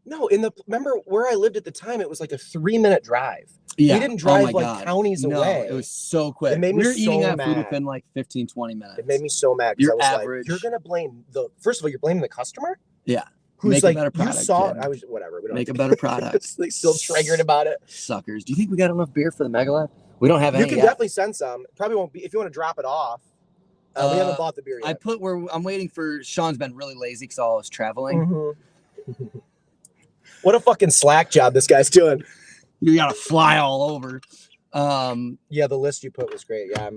No, remember where I lived at the time, it was a 3-minute drive. Yeah. We didn't drive counties away. It was so quick. It made me we were so eating that mad. food within 15, 20 minutes. It made me so mad because I was average. you're gonna blame first of all, you're blaming the customer? Yeah. Who's Make a better product, you saw kid. I was whatever. We don't Make a better product. Still triggered about it. Suckers. Do you think we got enough beer for the Mega Lab? We don't have any. You can definitely send some. Probably won't be if you want to drop it off. We haven't bought the beer yet. I put I'm waiting for Sean's been really lazy because I was traveling. Mm-hmm. What a fucking slack job this guy's doing. You gotta fly all over. Yeah, the list you put was great. Yeah,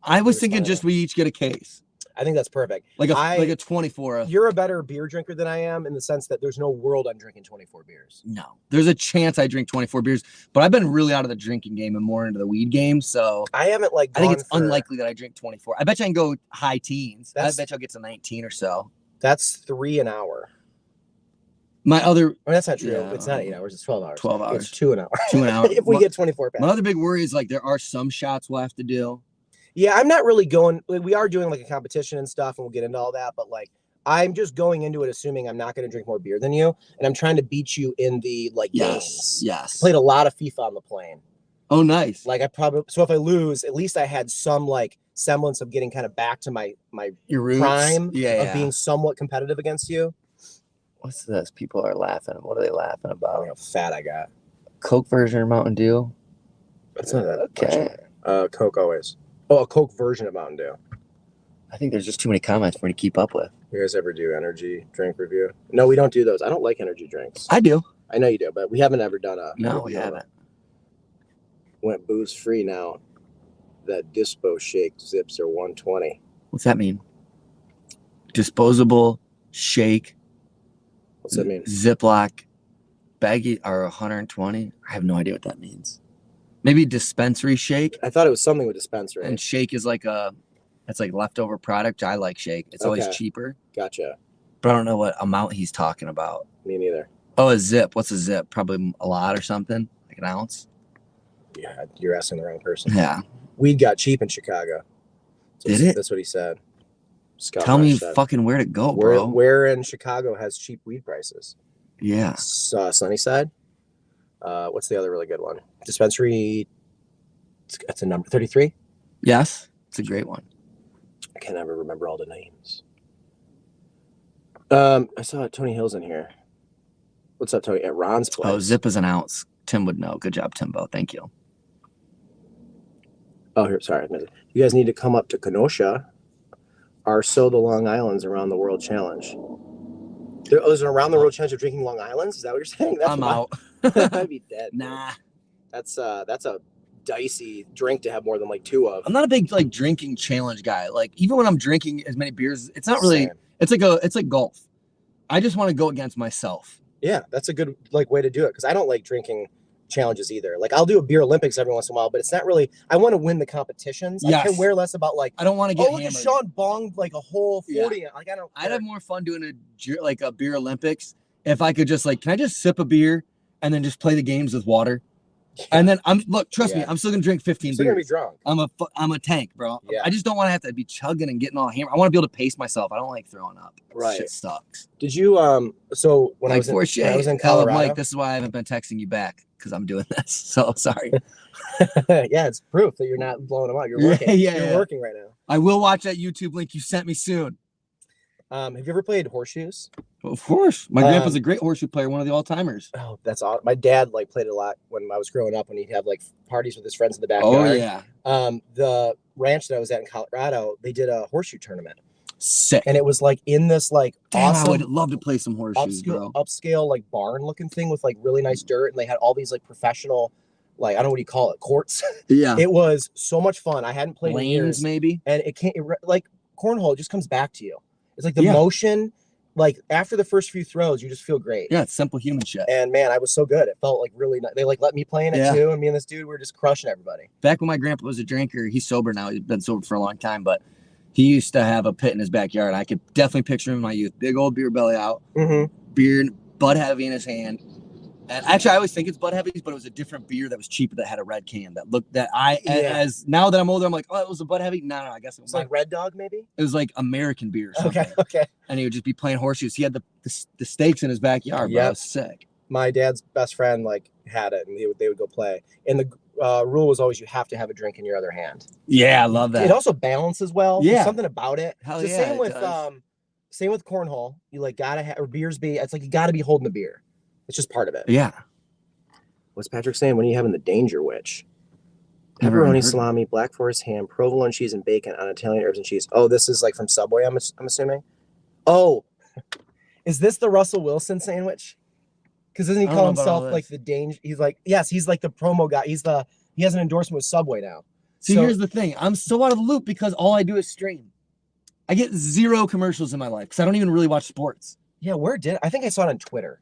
I was thinking just we each get a case. I think that's perfect. Like a 24. You're a better beer drinker than I am in the sense that there's no world I'm drinking 24 beers. No, there's a chance I drink 24 beers, but I've been really out of the drinking game and more into the weed game. So I haven't I think it's unlikely that I drink 24. I bet you I can go high teens. I bet you I'll get to 19 or so. That's 3 an hour. My other, that's not true. Yeah, it's not 8 hours. It's 12 hours. 12 hours. It's 2 an hour. 2 an hour. If we get 24 packs. My other big worry is there are some shots we'll have to do. Yeah, I'm not really going. We are doing a competition and stuff, and we'll get into all that. But I'm just going into it assuming I'm not going to drink more beer than you, and I'm trying to beat you in the games. Yes. Played a lot of FIFA on the plane. Oh, nice. So if I lose, at least I had some semblance of getting kind of back to my prime of being somewhat competitive against you. What's this? People are laughing. What are they laughing about? I don't know how fat I got. Coke version of Mountain Dew. That's not that. Okay. Coke always. Oh, a Coke version of Mountain Dew. I think there's just too many comments for me to keep up with. You guys ever do energy drink review? No, we don't do those. I don't like energy drinks. I do. I know you do, but we haven't ever done a. No, we haven't. Went booze free now. That Dispo shake zips are 120. What's that mean? Disposable shake. What's that mean? Ziploc baggie are 120. I have no idea what that means. Maybe dispensary shake. I thought it was something with dispensary. And shake is it's leftover product. I like shake. It's always cheaper. Gotcha. But I don't know what amount he's talking about. Me neither. Oh, a zip. What's a zip? Probably a lot or something. Like an ounce. Yeah, you're asking the wrong person. Yeah. Weed got cheap in Chicago. Did it? That's what he said. Tell me fucking where to go, bro. Where in Chicago has cheap weed prices? Yeah. Sunnyside. What's the other really good one? Dispensary. That's a number 33. Yes, it's a great one. I can't ever remember all the names. I saw Tony Hill's in here. What's up, Tony? At Ron's place. Oh, zip is an ounce. Tim would know. Good job, Timbo. Thank you. Oh, here. Sorry, you guys need to come up to Kenosha. Our So the Long Island's Around the World Challenge. There's an Around the World Challenge of drinking Long Island's. Is that what you're saying? I'm out. I'd be dead. Nah. That's a dicey drink to have more than 2 of. I'm not a big drinking challenge guy. Even when I'm drinking as many beers, it's not really. Same. It's like golf. I just want to go against myself. Yeah, that's a good way to do it because I don't like drinking challenges either. I'll do a beer Olympics every once in a while, but it's not really. I want to win the competitions. Yes. I can wear less about I don't want to get. Oh, look at Sean bonged a whole 40. Yeah. I don't. I'd have more fun doing a beer Olympics if I could just can I just sip a beer and then just play the games with water. And then trust me, I'm still gonna drink 15 beers. You're gonna be drunk. I'm a tank, bro. Yeah. I just don't want to have to be chugging and getting all hammered. I want to be able to pace myself. I don't like throwing up. Right. Shit sucks. Did you so when I was in Colorado, Mike, this is why I haven't been texting you back because I'm doing this. So sorry. Yeah, it's proof that you're not blowing them out. You're working. You're working right now. I will watch that YouTube link you sent me soon. Have you ever played horseshoes? Well, of course. My grandpa's a great horseshoe player, one of the all-timers. Oh, that's awesome. My dad played a lot when I was growing up when he'd have parties with his friends in the backyard. Oh yeah. The ranch that I was at in Colorado, they did a horseshoe tournament. Sick. And it was in this Damn, awesome, I would love to play some horseshoes, upscale barn looking thing with really nice dirt, and they had all these professional I don't know what you call it, courts. Yeah. It was so much fun. I hadn't played in years, maybe. And it can't cornhole, it just comes back to you. It's the motion, after the first few throws, you just feel great. Yeah, it's simple human shit. And man, I was so good. It felt really nice. They let me play in it too. And me and this dude were just crushing everybody. Back when my grandpa was a drinker, he's sober now. He's been sober for a long time, but he used to have a pit in his backyard. I could definitely picture him in my youth. Big old beer belly out, beer, Bud Heavy in his hand. And actually, I always think it's Bud Heavies, but it was a different beer that was cheaper that had a red can that looked as now that I'm older, I'm like, oh, it was a Bud Heavy. No, I guess it was Red Dog, maybe. It was American beer or something. Okay. And he would just be playing horseshoes. He had the stakes in his backyard. Bro. It was sick. My dad's best friend had it, and they would go play. And the rule was always you have to have a drink in your other hand. Yeah, I love that. It also balances well. Yeah, there's something about it. Hell it's the same with cornhole. You gotta have or beers be. It's you gotta be holding the beer. It's just part of it. Yeah. What's Patrick saying? When are you having the Danger Witch? Pepperoni, salami, Black Forest ham, provolone cheese, and bacon on Italian herbs and cheese. Oh, this is from Subway, I'm assuming. Oh, is this the Russell Wilson sandwich? Because doesn't he call himself the Danger? He's yes, he's the promo guy. He's the He has an endorsement with Subway now. See, So- here's the thing. I'm so out of the loop because all I do is stream. I get 0 commercials in my life because I don't even really watch sports. Yeah, I think I saw it on Twitter.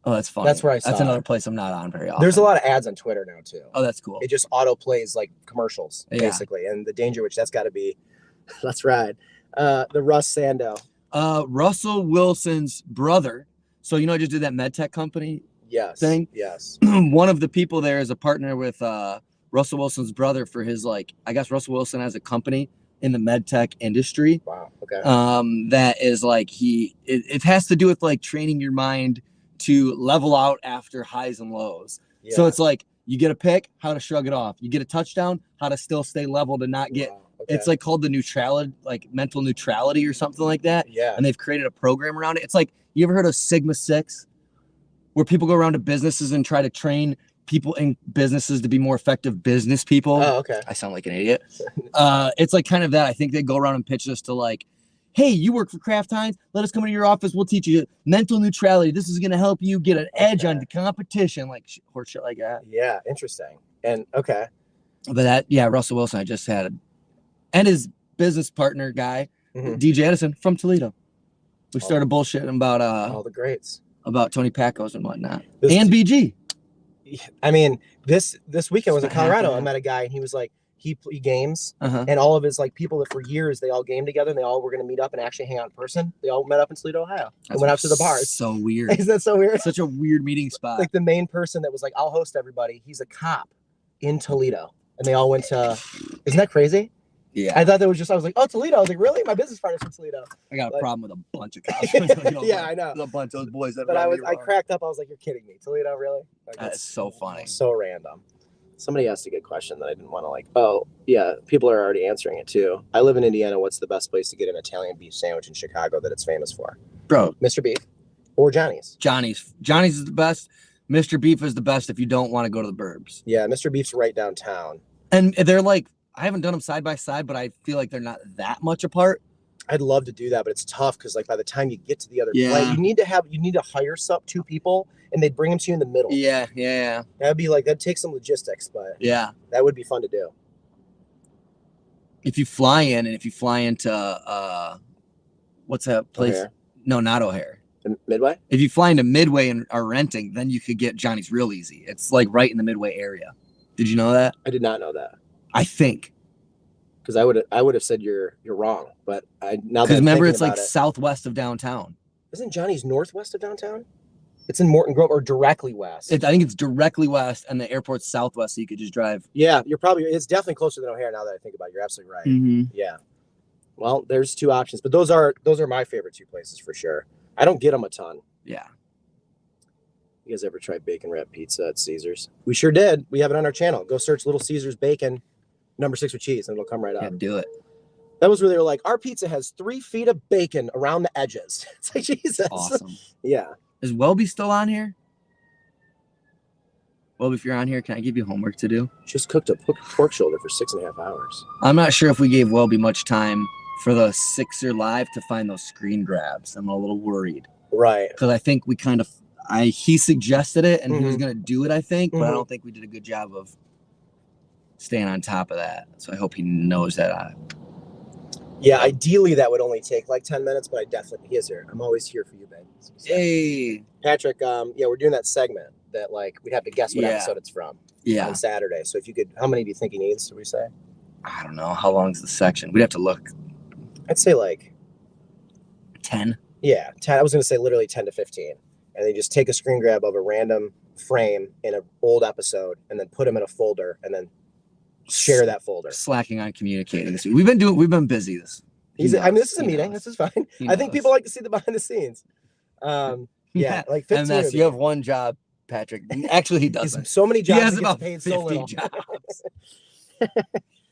Oh, that's funny. That's where I saw That's it. another place I'm not on very often. There's a lot of ads on Twitter now too. Oh, that's cool. It just auto plays like commercials, Yeah. basically. And the danger, which that's got to be, let's ride. The Russ Sandow. Russell Wilson's brother. So, I just did that MedTech company Yes. thing. Yes. One of the people there is a partner with Russell Wilson's brother for his, I guess Russell Wilson has a company in the MedTech industry. Wow. Okay. That is it has to do with training your mind to level out after highs and lows. Yeah. So it's you get a pick, how to shrug it off. You get a touchdown, how to still stay level to not get. Wow. Okay. It's called the neutrality, mental neutrality or something like that. Yeah. And they've created a program around it. It's you ever heard of Sigma 6, where people go around to businesses and try to train people in businesses to be more effective business people. Oh, okay. I sound like an idiot. It's kind of that. I think they go around and pitch this to hey, you work for Kraft Heinz? Let us come into your office. We'll teach you mental neutrality. This is going to help you get an edge on the competition, horse shit like that. Yeah. Interesting. And okay. But Russell Wilson, I just had, and his business partner guy, Mhm. DJ Edison from Toledo. We started bullshitting about All the greats. about Tony Pacos and whatnot, This- and BG. I mean, this weekend was in It's not Colorado. happening. I met a guy, and he was he games, Uh-huh. and all of his people that for years they all game together, and they all were going to meet up and actually hang out in person. They all met up in Toledo, Ohio, and went out to the bars. So weird. Isn't that so weird? Such a weird meeting spot. The main person that was I'll host everybody. He's a cop in Toledo, and they all went to. Isn't that crazy? Yeah, I thought that was just. I was oh, Toledo. I was really? My business partner's from Toledo. I got a problem with a bunch of cops. Yeah, I know. There's a bunch of those boys that. But I cracked up. I was you're kidding me. Toledo, really? That's so funny. So random. Somebody asked a good question that I didn't want to Oh, yeah. People are already answering it too. I live in Indiana. What's the best place to get an Italian beef sandwich in Chicago that it's famous for? Bro, Mr. Beef or Johnny's? Johnny's is the best. Mr. Beef is the best if you don't want to go to the burbs. Yeah, Mr. Beef's right downtown. And they're I haven't done them side by side, but I feel like they're not that much apart. I'd love to do that, but it's tough because by the time you get to the other Yeah. place, you need to hire two people and they'd bring them to you in the middle. Yeah. That'd be that'd take some logistics, but Yeah. that would be fun to do. If you fly in and if you fly into what's that place? O'Hare. No, not O'Hare. The Midway? If you fly into Midway and are renting, then you could get Johnny's real easy. It's right in the Midway area. Did you know that? I did not know that. I think. Because I would have said you're wrong, but now that Because I'm remember, thinking it's about it, southwest of downtown. isn't Johnny's northwest of downtown? It's in Morton Grove or directly west. I think it's directly west, and the airport's southwest, so you could just drive. Yeah, it's definitely closer than O'Hare now that I think about it. You're absolutely right. Mm-hmm. Yeah. Well, there's two options, but those are my favorite two places for sure. I don't get them a ton. Yeah. You guys ever tried bacon wrap pizza at Caesar's? We sure did. We have it on our channel. Go search Little Caesar's Bacon, number 6 with cheese, and it'll come right up. Yeah, do it. That was where they were our pizza has 3 feet of bacon around the edges. It's Jesus. Awesome. Yeah. Is Welby still on here? Welby, if you're on here, can I give you homework to do? Just cooked a pork shoulder for 6.5 hours. I'm not sure if we gave Welby much time for the Sixer Live to find those screen grabs. I'm a little worried. Right. Because I think we he suggested it and he was going to do it, I think, but I Mhm. don't think we did a good job of staying on top of that. So I hope he knows that. Yeah, ideally that would only take 10 minutes, but he is here. I'm always here for you, babe. Hey. Patrick, we're doing that segment that we'd have to guess what Yeah. episode it's from Yeah. on Saturday. So if you could, how many do you think he needs, did we say? I don't know. How long is the section? We'd have to look. I'd say 10. yeah, 10. I was going to say literally 10 to 15. And they just take a screen grab of a random frame in an old episode and then put them in a folder and then share that folder. Slacking on communicating this week. We've been busy this. This is a meeting. This is fine. He I think knows. people like to see the behind the scenes. Yeah, 15. MS, you have one job, Patrick. Actually, he He's doesn't. so many jobs. He has gets about paid 50 so little. jobs.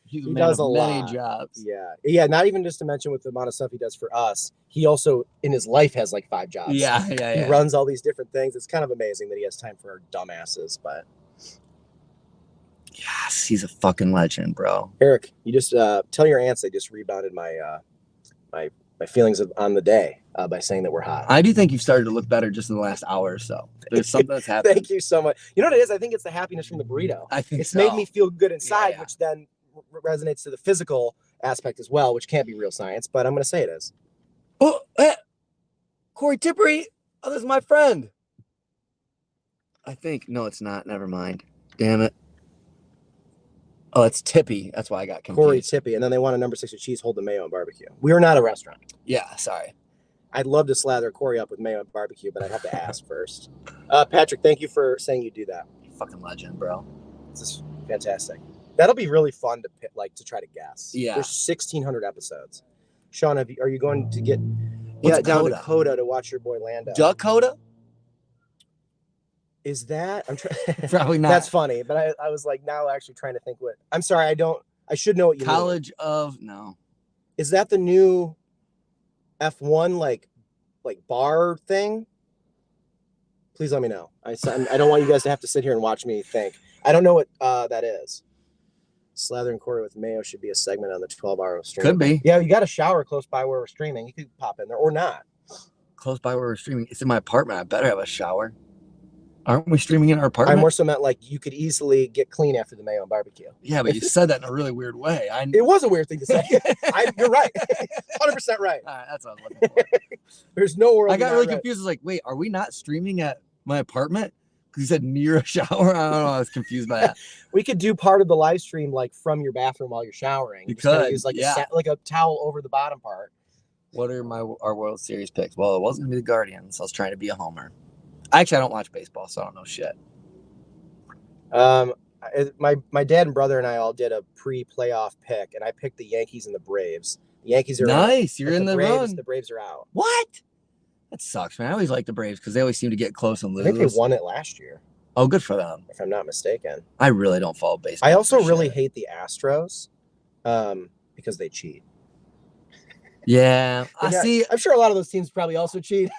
He's a He man does of a many lot. jobs. Yeah. Not even just to mention with the amount of stuff he does for us. He also in his life has 5 jobs. Yeah. He runs all these different things. It's kind of amazing that he has time for our dumbasses. But Yes, he's a fucking legend, bro. Eric, you just tell your aunts they just rebounded my my feelings on the day by saying that we're hot. I do think you've started to look better just in the last hour or so. There's something that's happened. Thank you so much. You know what it is? I think it's the happiness from the burrito. I think it's made me feel good inside, Yeah. which then resonates to the physical aspect as well, which can't be real science, but I'm going to say it is. Oh, Corey Tippery. Oh, this is my friend. I think. No, it's not. Never mind. Damn it. Oh, it's Tippy. That's why I got confused. Corey Tippy. And then they want a number 6 with cheese, hold the mayo and barbecue. We are not a restaurant. Yeah, sorry. I'd love to slather Corey up with mayo and barbecue, but I'd have to ask first. Patrick, thank you for saying you do that. Fucking legend, bro. This is fantastic. That'll be really fun to try to guess. Yeah. There's 1,600 episodes. Sean, are you going to get What's down to Coda? Coda to watch your boy Lando? Dakota? Is that? I'm trying. Probably not. That's funny, but I was like now actually trying to think what. I'm sorry, I should know what you mean. College of no. Is that the new F1 like bar thing? Please let me know. I don't want you guys to have to sit here and watch me think. I don't know what that is. Slather and Corey with mayo should be a segment on the 12-hour stream. Could be. Yeah, you got a shower close by where we're streaming. You could pop in there or not. Close by where we're streaming. It's in my apartment. I better have a shower. Aren't we streaming in our I apartment? more so meant like you could easily get clean after the mayo and barbecue. Yeah, but you said that in a really weird way. It was a weird thing to say. You're right. 100% right. All right, that's what I was looking for. There's no world. I got you're really not right. confused. I was like, wait, are we not streaming at my apartment? Because you said near a shower. I don't know. I was confused by that. We could do part of the live stream like from your bathroom while you're showering. You Just kinda could, use like yeah. like a towel over the bottom part. What are our World Series picks? Well, it wasn't going to be the Guardians. I was trying to be a homer. Actually, I don't watch baseball, so I don't know shit. My dad and brother and I all did a pre-playoff pick, and I picked the Yankees and the Braves. The Yankees are Nice. in, You're in the Braves, run. The Braves are out. What? That sucks, man. I always like the Braves because they always seem to get close and lose. I think they won it last year, Oh, good for them. if I'm not mistaken. I really don't follow baseball. I also for really shit. hate the Astros because they cheat. Yeah. I Yeah, see. I'm sure a lot of those teams probably also cheat,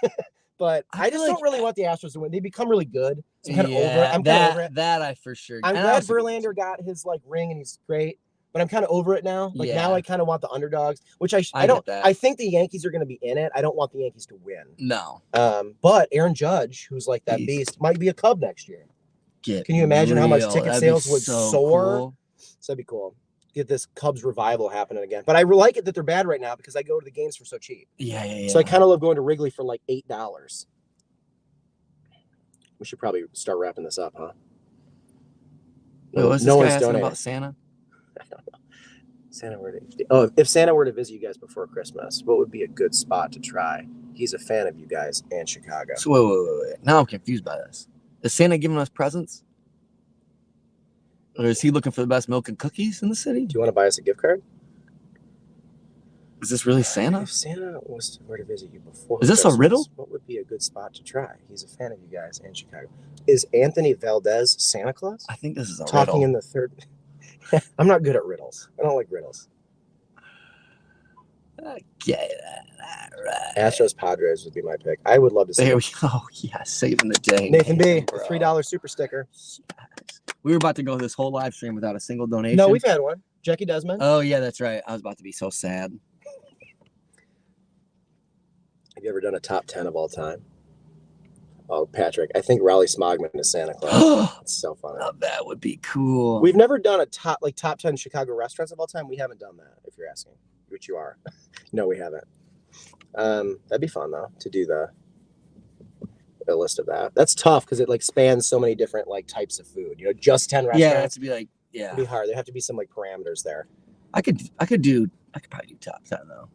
but I I feel just don't like- really want the Astros to win. They become really good. So I'm kind of over it. Yeah, I'm kind of over it. that I for sure. I'm and I glad also- Verlander got his ring and he's great, but I'm kind of over it now. Like now Yeah. I kind of want the underdogs, which I I don't. get that. I think the Yankees are going to be in it. I don't want the Yankees to win. No. But Aaron Judge, who's like that beast, might be a Cub next year. Can you imagine how much ticket sales would soar? Cool. So that'd be cool. Get this Cubs revival happening again. But I like it that they're bad right now because I go to the games for so cheap. Yeah. So I kind of love going to Wrigley for like $8. We should probably start wrapping this up, huh? Wait, what's no this guy one's asking donating. about Santa? I don't know. Santa were to, if Santa were to visit you guys before Christmas, what would be a good spot to try? He's a fan of you guys and Chicago. So wait. Now I'm confused by this. Is Santa giving us presents? Or is he looking for the best milk and cookies in the city? Do you want to buy us a gift card? Is this really Santa? If Santa were to visit you before Is this a Christmas, riddle? What would be a good spot to try? He's a fan of you guys and Chicago. Is Anthony Valdez Santa Claus? I think this is a Talking riddle. in the third. I'm not good at riddles. I don't like riddles. Get that right. Astros Padres would be my pick. I would love to see There it. we go. Yeah, saving the day. Nathan B, bro. a $3 super sticker. We were about to go this whole live stream without a single donation. No, we've had one. Jackie Desmond. Oh yeah, that's right. I was about to be so sad. Have you ever done a top 10 of all time? Oh, Patrick, I think Raleigh Smogman is Santa Claus. It's so funny. Oh, that would be cool. We've never done a top 10 Chicago restaurants of all time. We haven't done that, if you're asking, which you are. No, we haven't. That'd be fun though to do the list of that. That's tough because it like spans so many different like types of food. You know, just 10 restaurants. Yeah, to be like, yeah. It'd be hard. There have to be some like parameters there. I could probably do top 10 though.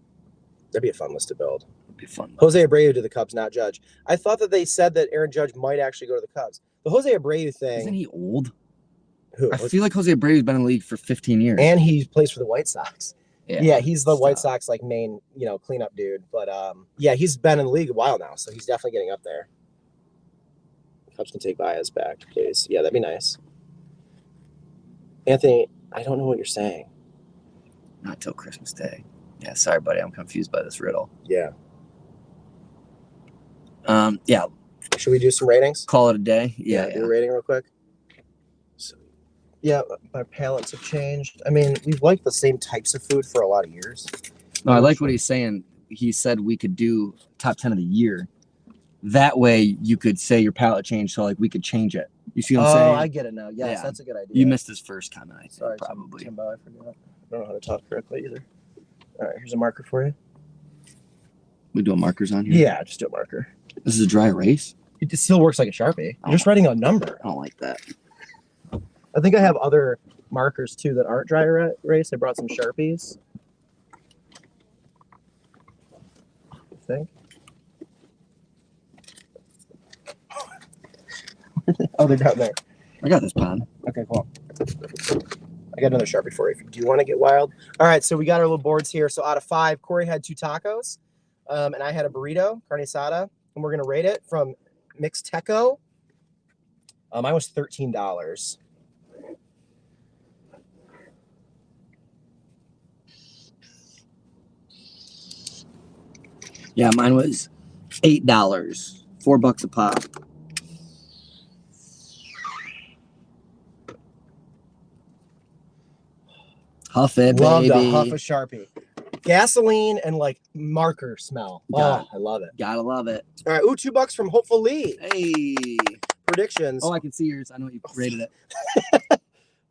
That'd be a fun list to build. It'd be fun. Jose Abreu to the Cubs, not Judge. I thought that they said that Aaron Judge might actually go to the Cubs. The Jose Abreu thing. Isn't he old? Who? I feel like Jose Abreu's been in the league for 15 years. And he plays for the White Sox. Yeah, he's the White tough. Sox like main, cleanup dude. But yeah, he's been in the league a while now, so he's definitely getting up there. Cubs can take Baez back, please. Yeah, that'd be nice. Anthony, I don't know what you're saying. Not till Christmas Day. Yeah, sorry, buddy. I'm confused by this riddle. Yeah. Yeah. Should we do some ratings? Call it a day. Yeah. Do a rating real quick. So, yeah, my palates have changed. I mean, we've liked the same types of food for a lot of years. No, I like what he's saying. he said we could do top 10 of the year. That way you could say your palate changed, so like we could change it. You see what I'm saying? Oh, I get it now. Yes, Yeah. that's a good idea. You missed his first comment, I think, Sorry, probably. Timbo, I forgot. I don't know how to talk correctly either. All right, here's a marker for you. We doing markers on here? Yeah, just do a marker. This is a dry erase? It just still works like a Sharpie. You're just writing a number. I don't like that. I think I have other markers too that aren't dry erase. I brought some Sharpies. I think. Oh, they're down there. I got this pen. Okay, cool. I got another Sharpie for you. Do you want to get wild? All right, so we got our little boards here. So out of 5, Corey had 2 tacos, and I had a burrito, carne asada, and we're gonna rate it from Mixteco. Mine was $13. Yeah, mine was $8, $4 a pop. Huff it, Love baby. to huff a Sharpie. Gasoline and like marker smell. Oh, I love it. Gotta love it. All right, ooh, $2 from Hopeful Lee. Hey. Predictions. Oh, I can see yours. I know what you rated it.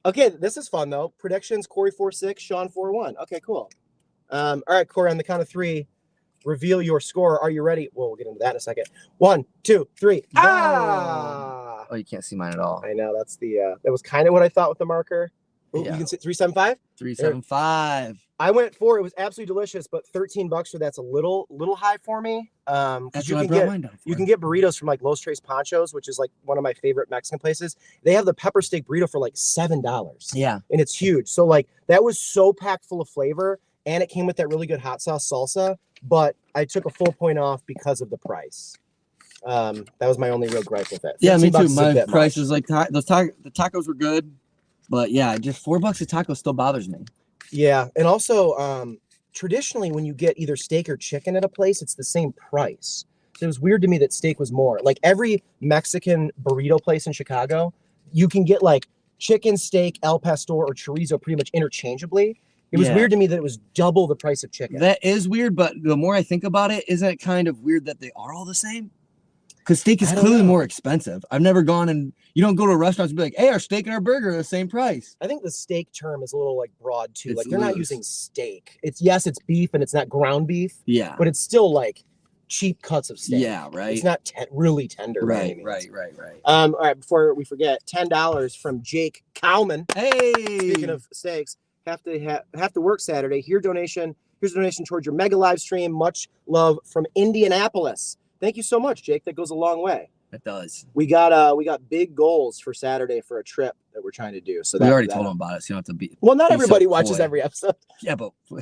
Okay, this is fun though. Predictions: Corey 4.6, Sean 4.1. Okay, cool. All right, Corey, on the count of 3, reveal your score. Are you ready? Well, we'll get into that in a second. 1, 2, 3. Ah! Oh, you can't see mine at all. I know that's the. That was kind of what I thought with the marker. Ooh, Yeah. You can see 3.75. 3.75. I went 4. It was absolutely delicious, but $13 for that's a little high for me. That's You what I can brought get mine down for. you can get burritos from like Los Tres Panchos, which is like one of my favorite Mexican places. They have the pepper steak burrito for like $7. Yeah. And it's huge. So like that was so packed full of flavor, and it came with that really good hot sauce salsa. But I took a full point off because of the price. That was my only real gripe with it. Yeah, me $13 too. is a My bit price much. was like the tacos were good, but yeah, just $4 a taco still bothers me. Yeah, and also traditionally when you get either steak or chicken at a place, it's the same price. So it was weird to me that steak was more. Like every Mexican burrito place in Chicago, you can get like chicken, steak, al pastor, or chorizo pretty much interchangeably. It was Yeah. weird to me that it was double the price of chicken. That is weird, but the more I think about it, isn't it kind of weird that they are all the same? Because steak is I don't clearly know. more expensive. I've never gone and you don't go to a restaurant and be like, hey, our steak and our burger are the same price. I think the steak term is a little like broad too. It's Like they're not loose. using steak. It's yes, it's beef and it's not ground beef, Yeah. but it's still like cheap cuts of steak. Yeah, right. It's not really tender. by any Right, means. right. All right, before we forget, $10 from Jake Cowman. Hey. Speaking of steaks, have to work Saturday. Here's a donation towards your mega live stream. Much love from Indianapolis. Thank you so much, Jake. That goes a long way. It does. We got big goals for Saturday for a trip that we're trying to do. So We already told them about it, so you don't have to be. Well, not be everybody so watches coy. every episode. Yeah, but why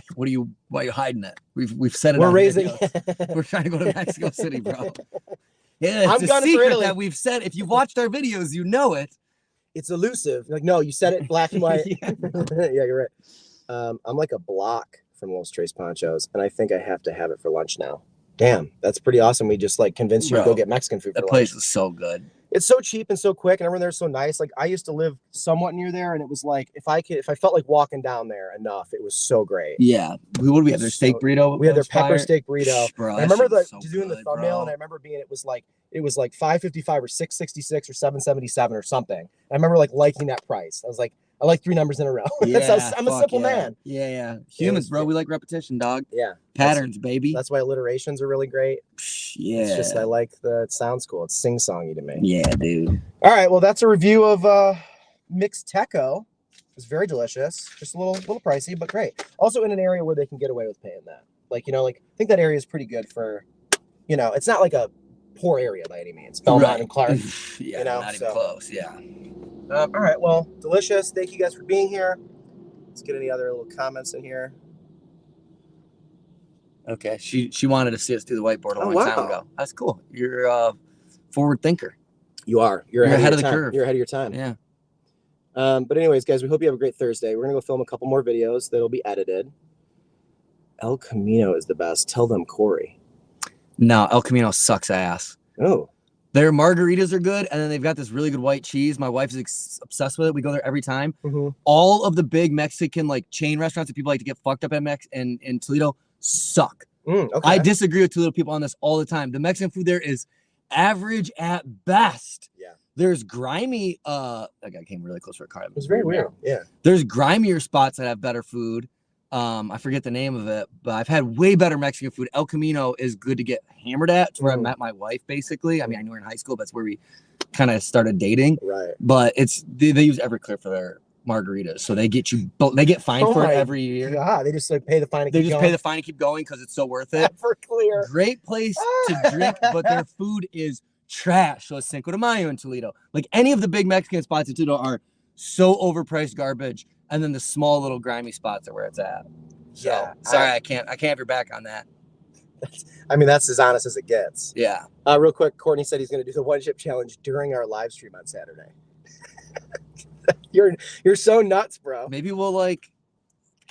are you hiding it? We've said it. We're on raising. videos. We're trying to go to Mexico City, bro. Yeah, I'm it's a gunning for secret Italy. that we've said. If you've watched our videos, you know it. It's elusive. Like, no, you said it black and white. Yeah. Yeah, you're right. I'm like a block from Los Tres Panchos, and I think I have to have it for lunch now. Damn, that's pretty awesome. We just like convinced you to Bro, go get Mexican food for That lunch. place is so good. It's so cheap and so quick, and everyone there's so nice. Like I used to live somewhat near there, and it was like if I felt like walking down there enough, it was so great. Yeah. What did we have? Their steak burrito. We had their was fire? pepper steak burrito. Bro, I remember that shit was doing the good, thumbnail, bro. and I remember it was like $5.55 or $6.66 or $7.77 or something. I remember like liking that price. I was like, I like 3 numbers in a row. I'm a fuck simple yeah. man. Yeah. Humans, bro. We like repetition, dog. Yeah, Patterns, baby. that's why alliterations are really great. Yeah. It's just it sounds cool. It's sing-songy to me. Yeah, dude. All right, well, that's a review of Mixteco. It was very delicious. Just a little pricey, but great. Also in an area where they can get away with paying that. Like, I think that area is pretty good for, it's not like a poor area by any means. Belmont and Clark. Yeah, not even close. Yeah. All right, well, delicious. Thank you guys for being here. Let's get any other little comments in here. Okay. She wanted to see us do the whiteboard a Oh, long time wow. ago. That's cool. You're a forward thinker. You are. You're You're ahead of your the time. curve. You're ahead of your time. Yeah. But anyways, guys, we hope you have a great Thursday. We're going to go film a couple more videos that'll be edited. El Camino is the best. Tell them, Corey. No, El Camino sucks ass. Oh. Their margaritas are good, and then they've got this really good white cheese. My wife is obsessed with it. We go there every time. Mm-hmm. All of the big Mexican chain restaurants that people like to get fucked up at in Toledo suck. Okay. I disagree with two little people on this all the time. The Mexican food there is average at best. Yeah. There's grimy, that guy came really close for a car. It was very weird. Yeah. There's grimier spots that have better food. I forget the name of it, but I've had way better Mexican food. El Camino is good to get hammered at. It's where I met my wife, basically. I mean, I knew her in high school, but that's where we kind of started dating. Right. But they use Everclear for their margaritas, so they get fined for it every year. Yeah, they just like pay the fine. They just pay the fine and keep going because it's so worth it. Everclear. Great place to drink, but their food is trash. So it's Cinco de Mayo in Toledo. Like any of the big Mexican spots in Toledo are so overpriced garbage. And then the small little grimy spots are where it's at. So Yeah, sorry, I can't have your back on that. I mean, that's as honest as it gets. Yeah. Real quick, Courtney said he's going to do the one chip challenge during our live stream on Saturday. You're so nuts, bro. Maybe we'll can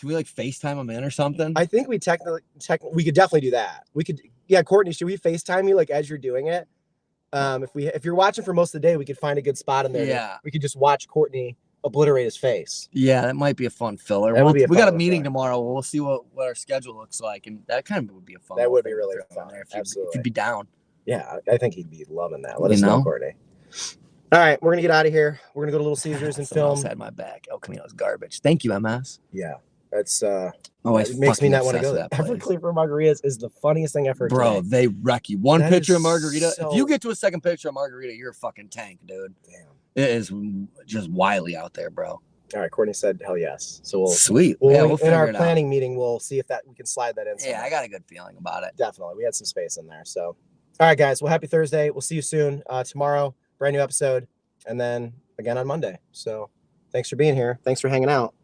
we FaceTime him in or something? I think we we could definitely do that. We could, yeah. Courtney, should we FaceTime you as you're doing it? If you're watching for most of the day, we could find a good spot in there. Yeah. We could just watch Courtney obliterate his face. Yeah, that might be a fun filler. We got a meeting tomorrow. We'll see what our schedule looks like, and that kind of would be a fun. That would be really fun. Absolutely. If you'd be down. Yeah, I think he'd be loving that. Let us know, Courtney. All right, we're gonna get out of here. We're gonna go to Little Caesars and film. Had my back. El Camino's garbage. Thank you, MS. Yeah, that's my wife it makes me not want to go there. Everclear for margaritas is the funniest thing I've heard. Bro, they wreck you. One picture of margarita. So... If you get to a second picture of margarita, you're a fucking tank, dude. Damn. It is just wily out there, bro. All right, Courtney said hell yes. So we'll sweet. We'll in our planning meeting, we'll see if we can slide that in. Yeah, I got a good feeling about it. Definitely. We had some space in there. So all right, guys. Well, happy Thursday. We'll see you soon. Tomorrow, brand new episode, and then again on Monday. So thanks for being here. Thanks for hanging out.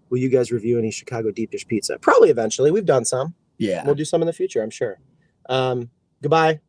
Will you guys review any Chicago deep dish pizza? Probably eventually. We've done some. Yeah. We'll do some in the future, I'm sure. Goodbye.